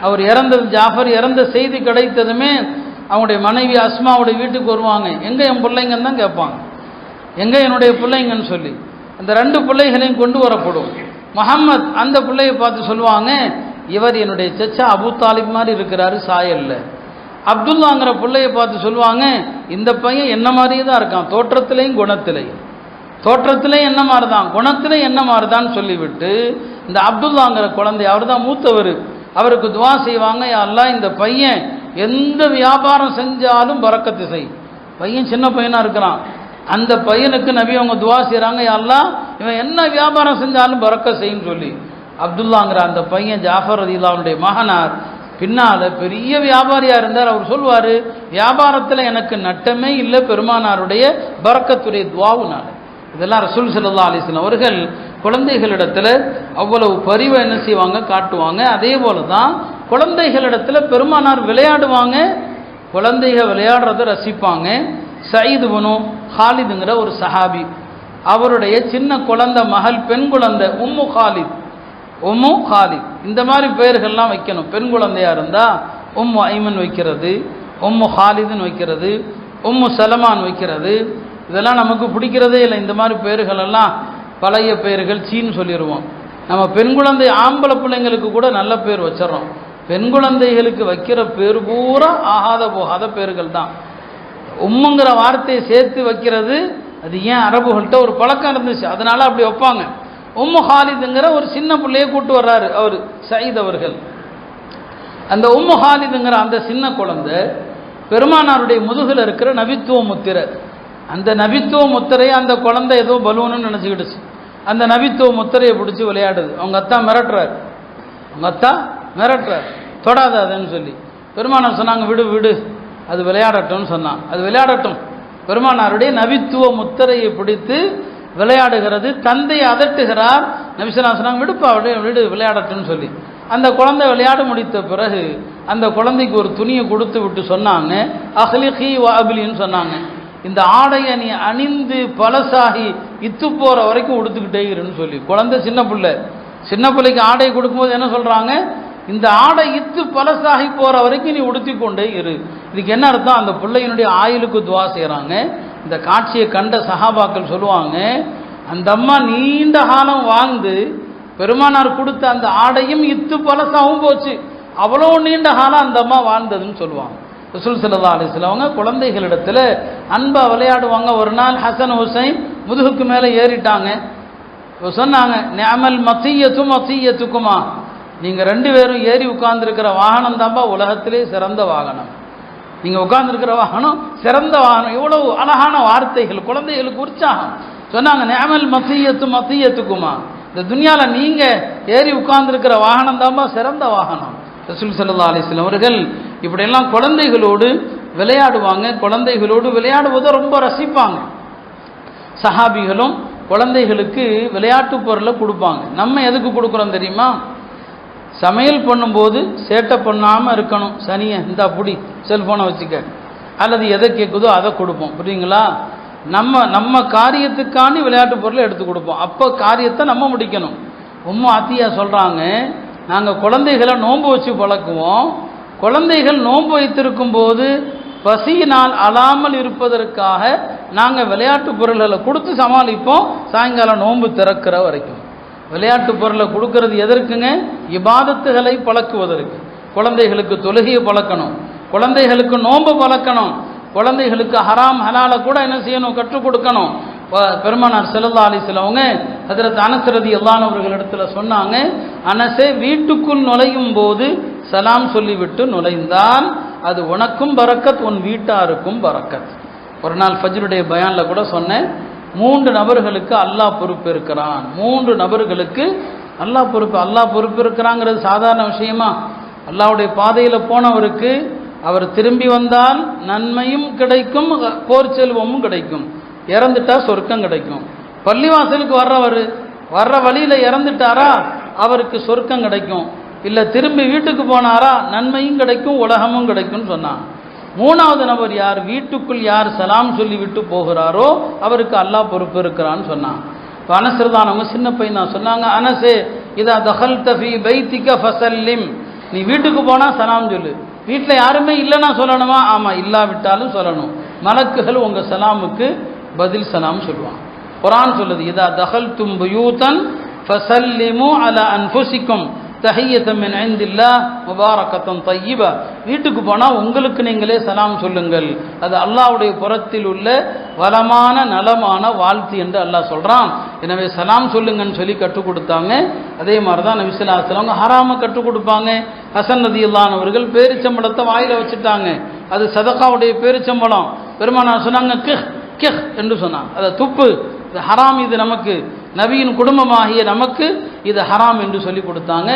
அவர் இறந்தது, ஜாஃபர் இறந்த செய்தி கிடைத்ததுமே அவங்களுடைய மனைவி அஸ்மாவுடைய வீட்டுக்கு வருவாங்க. எங்கே என் பிள்ளைங்கன்னு தான் கேட்பாங்க, எங்கே என்னுடைய பிள்ளைங்கன்னு சொல்லி. அந்த 2 பிள்ளைகளையும் கொண்டு வரப்படும். முஹம்மத் அந்த பிள்ளையை பார்த்து சொல்லுவாங்க, இவர் என்னுடைய சச்சா அபூ தாலிப் மாதிரி இருக்கிறாரு சாயல்ல. அப்துல்லாங்கிற பிள்ளையை பார்த்து சொல்லுவாங்க, இந்த பையன் என்ன மாதிரியே தான் இருக்கான், தோற்றத்திலையும் குணத்திலையும், தோற்றத்திலையும் என்ன மாதிரி தான், குணத்திலையும் என்ன மாதிரி தான் சொல்லிவிட்டு இந்த அப்துல்லாங்கிற குழந்தை, அவர் தான் மூத்தவர், அவருக்கு துவா செய்வாங்க, யா அல்லாஹ் இந்த பையன் எந்த வியாபாரம் செஞ்சாலும் பரக்கத்து செய். பையன் சின்ன பையனாக இருக்கிறான், அந்த பையனுக்கு நபி அவங்க துவா செய்கிறாங்க, யா அல்லாஹ் இவன் என்ன வியாபாரம் செஞ்சாலும் பரக்கத் செய்யுன்னு சொல்லி. அப்துல்லாங்கிற அந்த பையன் ஜாஃபர் ரலியல்லாஹுடைய மகனார் பின்னால் பெரிய வியாபாரியாக இருந்தார். அவர் சொல்வார், வியாபாரத்தில் எனக்கு நட்டமே இல்லை பெருமானாருடைய பரக்கத்துடைய துவாவுனால. இதெல்லாம் ரசூல் ஸல்லல்லாஹு அலைஹி வஸல்லம் அவர்கள் குழந்தைகளிடத்தில் அவ்வளவு பரிவை என்ன செய்வாங்க, காட்டுவாங்க. அதே போல தான் குழந்தைகளிடத்தில் பெருமானார் விளையாடுவாங்க, குழந்தைகள் விளையாடுறத ரசிப்பாங்க. சயீத் இப்னு ஹாலிதுங்கிற ஒரு சஹாபி, அவருடைய சின்ன குழந்தை மகள், பெண் குழந்தை உம்மு ஹாலித், உம்மு ஹாலித் இந்த மாதிரி பெயர்கள்லாம் வைக்கணும். பெண் குழந்தையாக இருந்தால் உம்மு ஐமன் வைக்கிறது, உம்மு ஹாலிதுன்னு வைக்கிறது, உம்மு சலமான் வைக்கிறது, இதெல்லாம் நமக்கு பிடிக்கிறதே இல்லை. இந்த மாதிரி பேர்கள் எல்லாம் பழைய பெயர்கள், சீன்னு சொல்லிடுவோம். நம்ம பெண் குழந்தை ஆம்பளை பிள்ளைங்களுக்கு கூட நல்ல பேர் வச்சிடறோம். பெண் குழந்தைகளுக்கு வைக்கிற பேர் பூரா ஆகாத போகாத பேர்கள் தான். உம்முங்கிற வார்த்தையை சேர்த்து வைக்கிறது அது ஏன் அரபுகள்கிட்ட ஒரு பழக்கம் இருந்துச்சு, அதனால அப்படி வைப்பாங்க. உம்மு ஹாலிதுங்கிற ஒரு சின்ன பிள்ளையை கூட்டு வர்றாரு அவர் சயீத் அவர்கள். அந்த உம்மு ஹாலிதுங்கிற அந்த சின்ன குழந்தை பெருமானாருடைய முதுகில் இருக்கிற நபித்துவ முத்திரை, அந்த நபித்துவ முத்திரையை அந்த குழந்தை ஏதோ பலூன்னு நினச்சிக்கிடுச்சு. அந்த நபித்துவ முத்திரையை பிடிச்சி விளையாடுது. அவங்க அத்தா மிரட்டுறாரு, அவங்க அத்தா மிரட்டுறாரு, தொடாத அதுன்னு சொல்லி. பெருமானார் சொன்னாங்க, விடு விடு அது விளையாடட்டும்னு சொன்னான். அது விளையாடட்டும். பெருமானாருடைய நபித்துவ முத்திரையை பிடித்து விளையாடுகிறது. தந்தையை அதட்டுகிறார். நபிசல்லா சொன்னாங்க, விடுப்பா விடு விளையாடட்டும்னு சொல்லி. அந்த குழந்தை விளையாட முடித்த பிறகு அந்த குழந்தைக்கு ஒரு துணியை கொடுத்து விட்டு சொன்னாங்க, அஹ்லிகி வ அபிலின்னு சொன்னாங்க, இந்த ஆடையை நீ அணிந்து பழசாகி இத்து போகிற வரைக்கும் உடுத்துக்கிட்டே இருன்னு சொல்லி. குழந்தை சின்ன பிள்ளை, சின்ன பிள்ளைக்கு ஆடை கொடுக்கும்போது என்ன சொல்கிறாங்க, இந்த ஆடை இத்து பழசாகி போகிற வரைக்கும் நீ உடுத்தி கொண்டே இரு. இதுக்கு என்ன அர்த்தம், அந்த பிள்ளையினுடைய ஆயுளுக்கு துவா செய்கிறாங்க. இந்த காட்சியை கண்ட சஹாபாக்கள் சொல்லுவாங்க, அந்த அம்மா நீண்ட காலம் வாழ்ந்து பெருமானார் கொடுத்த அந்த ஆடையும் இத்து பழசாகவும் போச்சு, அவ்வளோ நீண்ட காலம் அந்த அம்மா வாழ்ந்ததுன்னு சொல்லுவாங்க. ரசூல் ஸல்லல்லாஹு அலைஹி வஸல்லம் அவங்க குழந்தைகளிடத்தில் அன்பா விளையாடுவாங்க. ஒரு நாள் ஹசன் ஹுசைன் முதுகுக்கு மேலே ஏறிட்டாங்க. சொன்னாங்க, நிஅமல் மத்தியத்து மத்தியத்துக்குமா, நீங்கள் ரெண்டு பேரும் ஏறி உட்கார்ந்துருக்கிற வாகனம் தான்பா உலகத்திலே சிறந்த வாகனம். நீங்கள் உட்கார்ந்துருக்கிற வாகனம் சிறந்த வாகனம். இவ்வளவு அழகான வார்த்தைகள், குழந்தைகளுக்கு உற்சாகம். சொன்னாங்க, நிஅமல் மத்தியத்து மத்தியத்துக்குமா, இந்த துனியாவில் நீங்கள் ஏறி உட்கார்ந்துருக்கிற வாகனம் தான்பா சிறந்த வாகனம். ரசூல் ஸல்லல்லாஹு அலைஹி வஸல்லம் அவர்கள் இப்படியெல்லாம் குழந்தைகளோடு விளையாடுவாங்க. குழந்தைகளோடு விளையாடுவதை ரொம்ப ரசிப்பாங்க. சஹாபிகளும் குழந்தைகளுக்கு விளையாட்டு பொருளை கொடுப்பாங்க. நம்ம எதுக்கு கொடுக்குறோம் தெரியுமா, சமையல் பண்ணும்போது சேட்டை பண்ணாமல் இருக்கணும். சனியை இந்த அப்படி செல்ஃபோனை வச்சுக்க, அல்லது எதை கேட்குதோ அதை கொடுப்போம். புரியுங்களா, நம்ம காரியத்துக்காண்டி விளையாட்டு பொருளை எடுத்து கொடுப்போம். அப்போ காரியத்தை நம்ம முடிக்கணும். உம்மு அத்தியா சொல்கிறாங்க, நாங்கள் குழந்தைகளை நோன்பு வச்சு பழக்குவோம். குழந்தைகள் நோன்பு வைத்திருக்கும் போது பசியினால் அழாமல் இருப்பதற்காக நாங்கள் விளையாட்டு பொருள்களை கொடுத்து சமாளிப்போம். சாயங்காலம் நோன்பு திறக்கிற வரைக்கும் விளையாட்டு பொருளை கொடுக்கறது எதற்குங்க, இபாதத்துகளை பழக்குவதற்கு. குழந்தைகளுக்கு தொழுகையை பழக்கணும், குழந்தைகளுக்கு நோன்பு பழக்கணும், குழந்தைகளுக்கு ஹராம் ஹலாலை கூட என்ன செய்யணும், கற்றுக் கொடுக்கணும். பெருமானார் ஸல்லல்லாஹு அலைஹி வஸல்லம் அவங்க ஹஜ்ரத் அனஸ் ரலியல்லாஹு அன்ஹு அவர்களிடத்துல சொன்னாங்க, அனஸே வீட்டுக்குள் நுழையும் போது சலாம் சொல்லிவிட்டு நுழைந்தால் அது உனக்கும் பரக்கத், உன் வீட்டாருக்கும் பரக்கத். ஒரு நாள் ஃபஜ்ருடைய பயானில் கூட சொன்னேன், 3 நபர்களுக்கு அல்லாஹ் பொறுப்பு இருக்கிறான். 3 நபர்களுக்கு அல்லாஹ் பொறுப்பு. அல்லாஹ் பொறுப்பு இருக்கிறாங்கிறது சாதாரண விஷயமா? அல்லாஹ்வுடைய பாதையில் போனவருக்கு அவர் திரும்பி வந்தால் நன்மையும் கிடைக்கும், போர் செல்வமும் கிடைக்கும். இறந்துட்டா சொர்க்கம் கிடைக்கும். பள்ளிவாசலுக்கு வர்ற வழியில் இறந்துட்டாரா அவருக்கு சொர்க்கம் கிடைக்கும். இல்லை திரும்பி வீட்டுக்கு போனாரா நன்மையும் கிடைக்கும், உலகமும் கிடைக்கும்னு சொன்னாங்க. 3வது நபர் யார், வீட்டுக்குள் யார் சலாம் சொல்லி விட்டு போகிறாரோ அவருக்கு அல்லாஹ் பொறுப்பு இருக்கிறான்னு சொன்னாங்க. இப்போ அனஸ்ரதானவங்க சின்ன பையன் தான் சொன்னாங்க, அனசே இதா தஹல்த ஃபீ பைத்திக ஃபஸல்லிம், நீ வீட்டுக்கு போனால் சலாம் சொல்லு. வீட்டில் யாருமே இல்லைன்னா சொல்லணுமா? ஆமாம், இல்லாவிட்டாலும் சொல்லணும். மலக்குகள் உங்கள் சலாமுக்கு பதில் சலாம் சொல்லுவாங்க. குர்ஆன் சொல்லுது, இதா தஹல்தும் புயூதன் ஃபஸல்லிமு அலா அன்ஃபுசிக்கும் தஹிய்யத்தம் மின் இன்தில்லாஹ் முபாரக்கத்தன் தய்யிபா. வீட்டுக்கு போனால் உங்களுக்கு நீங்களே சலாம் சொல்லுங்கள், அது அல்லாஹ்வுடைய புறத்தில் உள்ள வளமான நலமான வாழ்த்து என்று அல்லாஹ் சொல்கிறான். எனவே சலாம் சொல்லுங்கன்னு சொல்லி கற்றுக் கொடுத்தாங்க. அதே மாதிரி தான் நபி ஸல்லல்லாஹு அலைஹி வஸல்லம் ஹராமை கற்றுக் கொடுப்பாங்க. ஹசன் ரலியல்லாஹு அன்ஹு அவர்கள் பேரிச்சம்பழத்தை வாயில் வச்சுட்டாங்க, அது சதகாவுடைய பேரிச்சம்பழம். பெருமானார் சொன்னாங்க, கிஹ் கிஹ் என்று சொன்னாங்க, அதை துப்பு, இது ஹராம், இது நமக்கு நபியின் குடும்பமாகிய நமக்கு இது ஹராம் என்று சொல்லி கொடுத்தாங்க.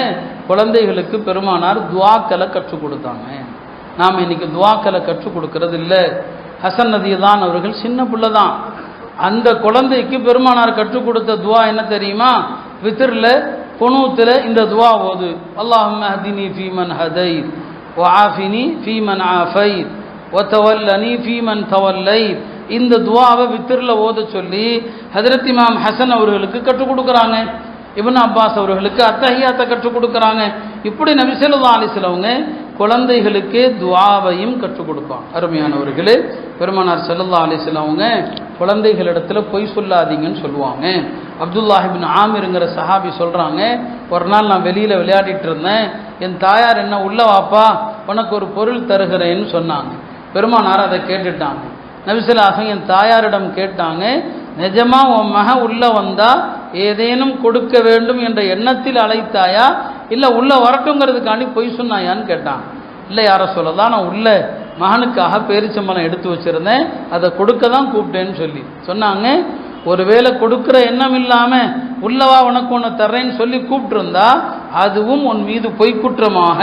குழந்தைகளுக்கு பெருமானார் துவாக்களை கற்றுக் கொடுத்தாங்க. நாம் இன்னைக்கு துவாக்களை கற்றுக் கொடுக்கறது இல்லை. ஹசன் ரலியல்லாஹு அவர்கள் சின்ன பிள்ளை தான், அந்த குழந்தைக்கு பெருமானார் கற்றுக் கொடுத்த துவா என்ன தெரியுமா? வித்ரில் குனூத்தில் இந்த துவா ஓது, அல்லாஹும்ம ஹதினி ஃபீமன் ஹதைத் வ ஆஃபினி ஃபீமன் ஆஃபைத் வ தவல்லனி ஃபீமன் தவல்லைத். இந்த துவாவை வித்திரில் ஓத சொல்லி ஹஜ்ரத் இமாம் ஹசன் அவர்களுக்கு கற்றுக் கொடுக்குறாங்க. இப்னு அப்பாஸ் அவர்களுக்கு அத்தஹியாத்தை கற்றுக் கொடுக்குறாங்க. இப்படி நபி ஸல்லல்லாஹு அலைஹி வஸல்லம் குழந்தைகளுக்கே துஆவையும் கற்றுக் கொடுப்பான். அருமையானவர்களே, பெருமானார் ஸல்லல்லாஹு அலைஹி வஸல்லம் அவங்க குழந்தைகளிடத்துல பொய் சொல்லாதீங்கன்னு சொல்லுவாங்க. அப்துல்லாஹ் இப்னு ஆமிர்ங்கிற சஹாபி சொல்றாங்க, ஒரு நாள் நான் வெளியில விளையாடிட்டு இருந்தேன், என் தாயார் என்ன உள்ள வாப்பா உனக்கு ஒரு பொருள் தருகிறேன்னு சொன்னாங்க. பெருமானார் அதை கேட்டுட்டாங்க. நபி ஸல்லல்லாஹு அலைஹி வஸல்லம் என் தாயாரிடம் கேட்டாங்க, நிஜமா உன் மக உள்ள வந்தா ஏதேனும் கொடுக்க வேண்டும் என்ற எண்ணத்தில் அழைத்தாயா, இல்ல உள்ள வரட்டுங்கிறதுக்காண்டி பொய் சொன்னாயான்னு கேட்டாங்க. இல்லை யார சொல்லலாம், நான் உள்ள மகனுக்காக பேரிச்சம்பழம் எடுத்து வச்சிருந்தேன், அதை கொடுக்க தான் கூப்பிட்டேன்னு சொல்லி சொன்னாங்க. ஒருவேளை கொடுக்கிற எண்ணம் இல்லாம உள்ளவா உனக்கு ஒன்று தர்றேன்னு சொல்லி கூப்பிட்டுருந்தா அதுவும் உன் மீது பொய்க்குற்றமாக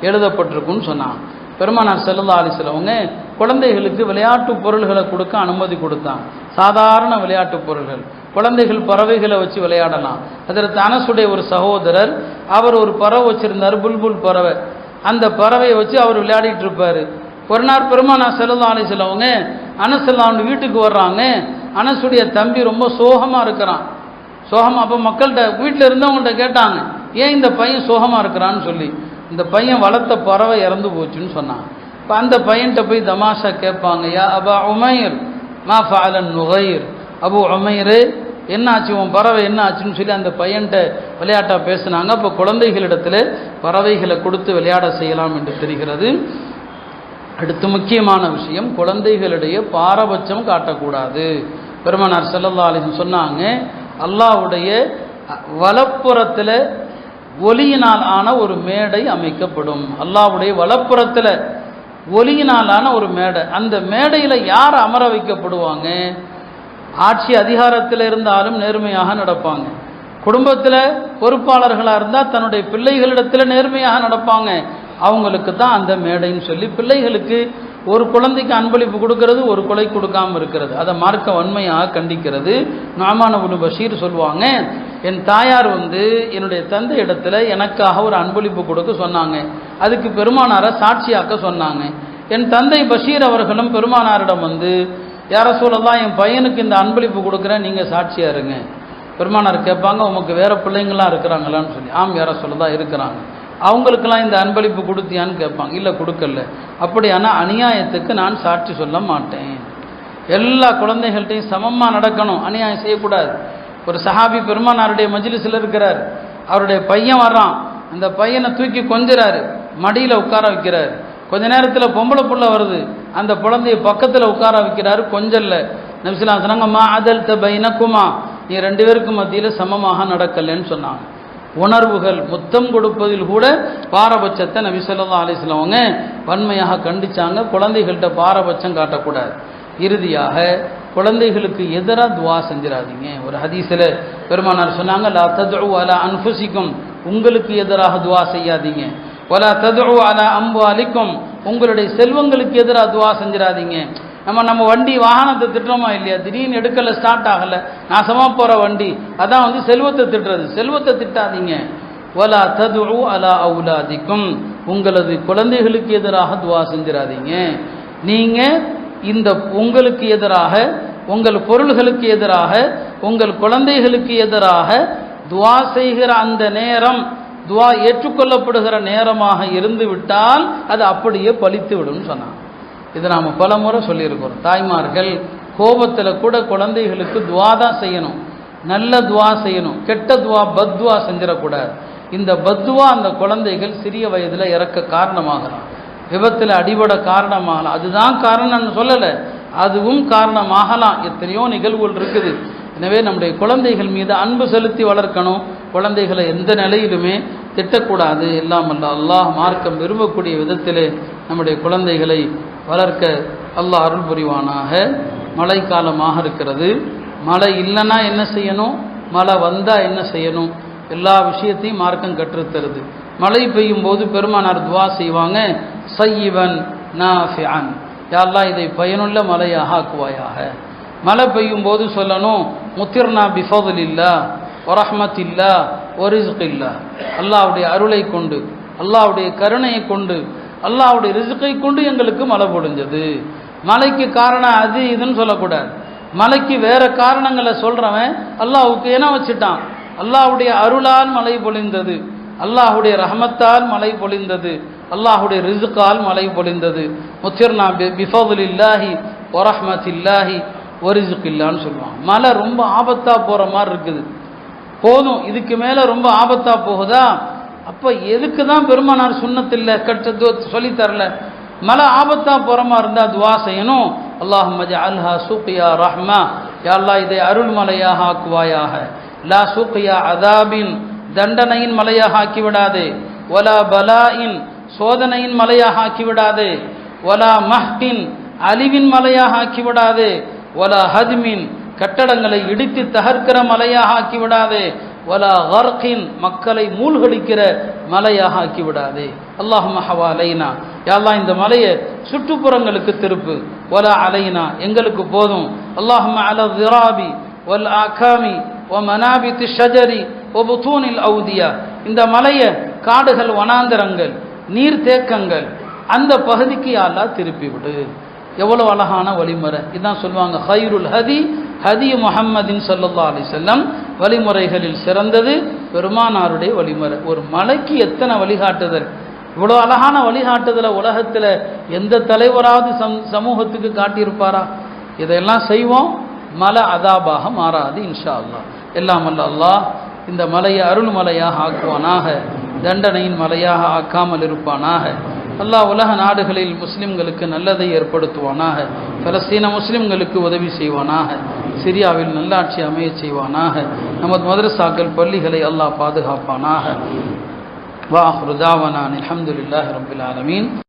எழுதப்பட்டிருக்குன்னு சொன்னாங்க. பெருமானார் ஸல்லல்லாஹு அலைஹி வஸல்லம் அவங்க குழந்தைகளுக்கு விளையாட்டு பொருள்களை கொடுக்க அனுமதி கொடுத்தாங்க. சாதாரண விளையாட்டு பொருள்கள், குழந்தைகள் பறவைகளை வச்சு விளையாடலாம். அதற்கு அனசுடைய ஒரு சகோதரர், அவர் ஒரு பறவை வச்சிருந்தார், புல்புல் பறவை. அந்த பறவையை வச்சு அவர் விளையாடிட்டு இருப்பாரு. ஒரு நாள் பெருமானார் ஸல்லல்லாஹு அலைஹி வஸல்லம் அவங்க அனஸ் அவங்க வீட்டுக்கு வர்றாங்க. அனசுடைய தம்பி ரொம்ப சோகமா இருக்கிறான். சோகமா, அப்போ மக்கள்கிட்ட வீட்டில் இருந்தவங்கள்ட்ட கேட்டாங்க, ஏன் இந்த பையன் சோகமா இருக்கிறான்னு சொல்லி. இந்த பையன் வளர்த்த பறவை இறந்து போச்சுன்னு சொன்னாங்க. இப்போ அந்த பையன்கிட்ட போய் தமாஷா கேட்பாங்க, யா அபா உமைர் மா ஃபஅலன் நுகைர், அபு உமைரே என்ன ஆச்சு, உன் பறவை என்ன ஆச்சுன்னு சொல்லி அந்த பையன்கிட்ட விளையாட்டா பேசினாங்க. அப்போ குழந்தைகளிடத்துல பறவைகளை கொடுத்து விளையாட செய்யலாம் என்று தெரிகிறது. அடுத்து முக்கியமான விஷயம், குழந்தைகளிடையே பாரபட்சம் காட்டக்கூடாது. பெருமானார் ஸல்லல்லாஹு அலைஹி வஸல்லம் சொன்னாங்க, அல்லாஹ்வுடைய வலப்புறத்தில் ஒலியினால் ஆன ஒரு மேடை அமைக்கப்படும். அல்லாஹ்வுடைய வலப்புறத்தில் ஒலியினால் ஆன ஒரு மேடை, அந்த மேடையில் யார் அமர வைக்கப்படுவாங்க? ஆட்சி அதிகாரத்தில் இருந்தாலும் நேர்மையாக நடப்பாங்க. குடும்பத்தில் பொறுப்பாளர்களாக இருந்தால் தன்னுடைய பிள்ளைகளிடத்தில் நேர்மையாக நடப்பாங்க. அவங்களுக்கு தான் அந்த மேடைன்னு சொல்லி, பிள்ளைகளுக்கு ஒரு குழந்தைக்கு அன்பளிப்பு கொடுக்கறது ஒரு கொலை கொடுக்காமல் இருக்கிறது, அதை மார்க்க வன்மையாக கண்டிக்கிறது. நுஅமான் இப்னு பஷீர் சொல்லுவாங்க, என் தாயார் என்னுடைய தந்தை இடத்துல எனக்காக ஒரு அன்பளிப்பு கொடுக்க சொன்னாங்க. அதுக்கு பெருமானாரை சாட்சியாக்க சொன்னாங்க. என் தந்தை பஷீர் அவர்களும் பெருமானாரிடம் யா ரசூலல்லாஹ், என் பையனுக்கு இந்த அன்பளிப்பு கொடுக்குறேன், நீங்கள் சாட்சியா இருங்க. பெருமானார் கேட்பாங்க, உமக்கு வேற பிள்ளைங்களாம் இருக்கிறாங்களான்னு சொல்லி. ஆம் யா ரசூலல்லாஹ் இருக்கிறாங்க. அவங்களுக்கெல்லாம் இந்த அன்பளிப்பு கொடுத்தியான்னு கேட்பாங்க. இல்லை கொடுக்கல. அப்படியான அநியாயத்துக்கு நான் சாட்சி சொல்ல மாட்டேன். எல்லா குழந்தைகள்கிட்டையும் சமமாக நடக்கணும், அநியாயம் செய்யக்கூடாது. ஒரு சஹாபி பெருமானாருடைய மஜ்லிஸில் இருக்கிறார், அவருடைய பையன் வர்றான், அந்த பையனை தூக்கி கொஞ்சறாரு, மடியில் உட்கார வைக்கிறார். கொஞ்ச நேரத்தில் பொம்பளை புள்ள வருது, அந்த குழந்தைய பக்கத்தில் உட்கார வைக்கிறாரு, கொஞ்சல்ல. நபி ஸல்லல்லாஹு அலைஹி வஸல்லம் மா அதல்த பைனகுமா, நீ ரெண்டு பேருக்கு மத்தியில் சமமாக நடக்கலன்னு சொன்னாங்க. உணர்வுகள், முத்தம் கொடுப்பதில் கூட பாரபட்சத்தை நபி ஸல்லல்லாஹு அலைஹி வஸல்லம் அவங்க வன்மையாக கண்டிச்சாங்க. குழந்தைகள்கிட்ட பாரபட்சம் காட்டக்கூடாது. இறுதியாக குழந்தைகளுக்கு எதிராக துவா செஞ்சிடாதீங்க. ஒரு ஹதீஸில் பெருமானார் சொன்னாங்க, லா ததுஉ அலா அன்ஃபுசிக்கும், உங்களுக்கு எதிராக துவா செய்யாதீங்க. வலா ததுஉ அலா அம்வாலிக்கும், உங்களுடைய செல்வங்களுக்கு எதிராக துவா செஞ்சிடாதீங்க. நம்ம வண்டி வாகனத்தை திட்டுறோமா இல்லையா, திடீர்னு எடுக்கல, ஸ்டார்ட் ஆகலை, நாசமாக போகிற வண்டி, அதான் செல்வத்தை திட்டுறது. செல்வத்தை திட்டாதீங்க. வலா ததுஉ அலா அவுலாதிக்கும், உங்களது குழந்தைகளுக்கு எதிராக துவா செஞ்சிடாதீங்க. நீங்கள் இந்த உங்களுக்கு எதிராக, உங்கள் பொருள்களுக்கு எதிராக, உங்கள் குழந்தைகளுக்கு எதிராக துவா செய்கிற அந்த நேரம் துவா ஏற்றுக்கொள்ளப்படுகிற நேரமாக இருந்து விட்டால் அது அப்படியே பலித்து விடும் சொன்னாங்க. இதை நாம் பல முறை சொல்லியிருக்கிறோம். தாய்மார்கள் கோபத்தில் கூட குழந்தைகளுக்கு துவா தான் செய்யணும், நல்ல துவா செய்யணும். கெட்ட துவா பத்வா செஞ்சிடக்கூடாது. இந்த பத்வா அந்த குழந்தைகள் சிறிய வயதில் இறக்க காரணமாகலாம், விபத்தில் அடிபட காரணமாகலாம். அதுதான் காரணம்னு சொல்லலை, அதுவும் காரணமாகலாம். எத்தனையோ நிகழ்வுகள் இருக்குது. எனவே நம்முடைய குழந்தைகள் மீது அன்பு செலுத்தி வளர்க்கணும். குழந்தைகளை எந்த நிலையிலுமே திட்டக்கூடாது. எல்லாம் அல்ல அல்லாஹ் மார்க்கம் விரும்பக்கூடிய விதத்திலே நம்முடைய குழந்தைகளை வளர்க்க அல்லாஹ் அருள் புரிவானாக. மழை காலமாக இருக்கிறது. மழை இல்லைன்னா என்ன செய்யணும், மழை வந்தால் என்ன செய்யணும், எல்லா விஷயத்தையும் மார்க்கம் கற்றுத்தருது. மழை பெய்யும் போது பெருமானார் துவா செய்வாங்க, சய்யிபன் நாஃபிஅன், யா அல்லாஹ் இதை பயனுள்ள மழையாக ஆக்குவாயாக. மழை பெய்யும் போது சொல்லணும், முத்திர்னா பிஃபதுலில்லா வரஹ்மத்தில்லா வரிஸ்கில்லா, அல்லாஹ்வுடைய அருளை கொண்டு, அல்லாஹ்வுடைய கருணையை கொண்டு, அல்லாஹ்வுடைய ரிஸ்கை கொண்டு எங்களுக்கு மழை பொழிஞ்சது. மழைக்கு காரணம் அது இதுன்னு சொல்லக்கூடாது. மழைக்கு வேற காரணங்களை சொல்றவன் அல்லாஹ்வுக்கு என்ன வச்சுட்டான். அல்லாஹ்வுடைய அருளால் மழை பொழிந்தது, அல்லாஹ்வுடைய ரஹமத்தால் மழை பொழிந்தது, அல்லாஹுடைய ரிஸ்கால் மழை பொழிந்தது. முத்திர்னா பிஃபதுலில்லாஹி வரஹ்மத்தில்லாஹி வரிஸ்கில்லான்னு சொல்லுவாங்க. மழை ரொம்ப ஆபத்தா போற மாதிரி இருக்குது, போதும் இதுக்கு மேல ரொம்ப ஆபத்தா போகுதா, அப்ப எதுக்கு தான் பெருமானார் சுன்னத்தில்லை கட்ட சொல்லி தரல. மழை ஆபத்தா போற மாதிரி இருந்தா துவா செய்யணும். அல்லாஹும்ம ஜஅல்ஹா சுக்யா ரஹ்மா, யா அல்லாஹ் இதை அருள் மலையாக ஆக்குவாயாக. லா சுக்யா அதாபின், தண்டனையின் மலையாக ஆக்கிவிடாதே. வலா பலாஇன், சோதனையின் மலையாக ஆக்கிவிடாதே. வலா மஹ்கின், அழிவின் மலையாக ஆக்கிவிடாதே. வலா ஹத்மின், கட்டடங்களை இடித்து தகர்க்கிற மலையாக ஆக்கிவிடாதே. வலா கர்கின், மக்களை மூழ்கடிக்கிற மலையாக ஆக்கிவிடாதே. அல்லாஹும்ம ஹவாலைனா, யா அல்லாஹ் இந்த மலையை சுற்றுப்புறங்களுக்கு திருப்பு. வலா அலைனா, எங்களுக்கு போதும். அல்லாஹும்ம அலா திராபி வல் ஆகாமி வ மனாபித்தி ஷஜரி வ புதூனில் அவுதியா, இந்த மலையை காடுகள், வனாந்தரங்கள், நீர்த்தேக்கங்கள் அந்த பகுதிக்கு யா அல்லாஹ் திருப்பி விடு. எவ்வளவு அழகான வழிமுறை. இதான் சொல்லுவாங்க ஹைருல் ஹதி ஹதி முஹம்மதின் ஸல்லல்லாஹு அலைஹி வஸல்லம், வழிமுறைகளில் சிறந்தது பெருமானாருடைய வழிமுறை. ஒரு மலைக்கு எத்தனை வழிகாட்டுதல், இவ்வளோ அழகான வழிகாட்டுதலை உலகத்தில் எந்த தலைவராவது சமூகத்துக்கு காட்டியிருப்பாரா? இதையெல்லாம் செய்வோம், மலை அதாபாக மாறாது இன்ஷா அல்லாஹ். எல்லாம் அல்ல அல்லாஹ் இந்த மலையை அருள் மலையாக ஆக்குவானாக, தண்டனையின் மலையாக ஆக்காமல் இருப்பானாக. அல்லாஹ் உலக நாடுகளில் முஸ்லிம்களுக்கு நல்லதை ஏற்படுத்துவானாக, பலஸ்தீன முஸ்லிம்களுக்கு உதவி செய்வானாக, சிரியாவில் நல்லாட்சி அமைய செய்வானாக, நமது மதரசாக்கள் பள்ளிகளை அல்லாஹ் பாதுகாப்பானாக. வா ஆஹிரு தாவனா அல்ஹம்துலில்லாஹி ரப்பில் ஆலமீன்.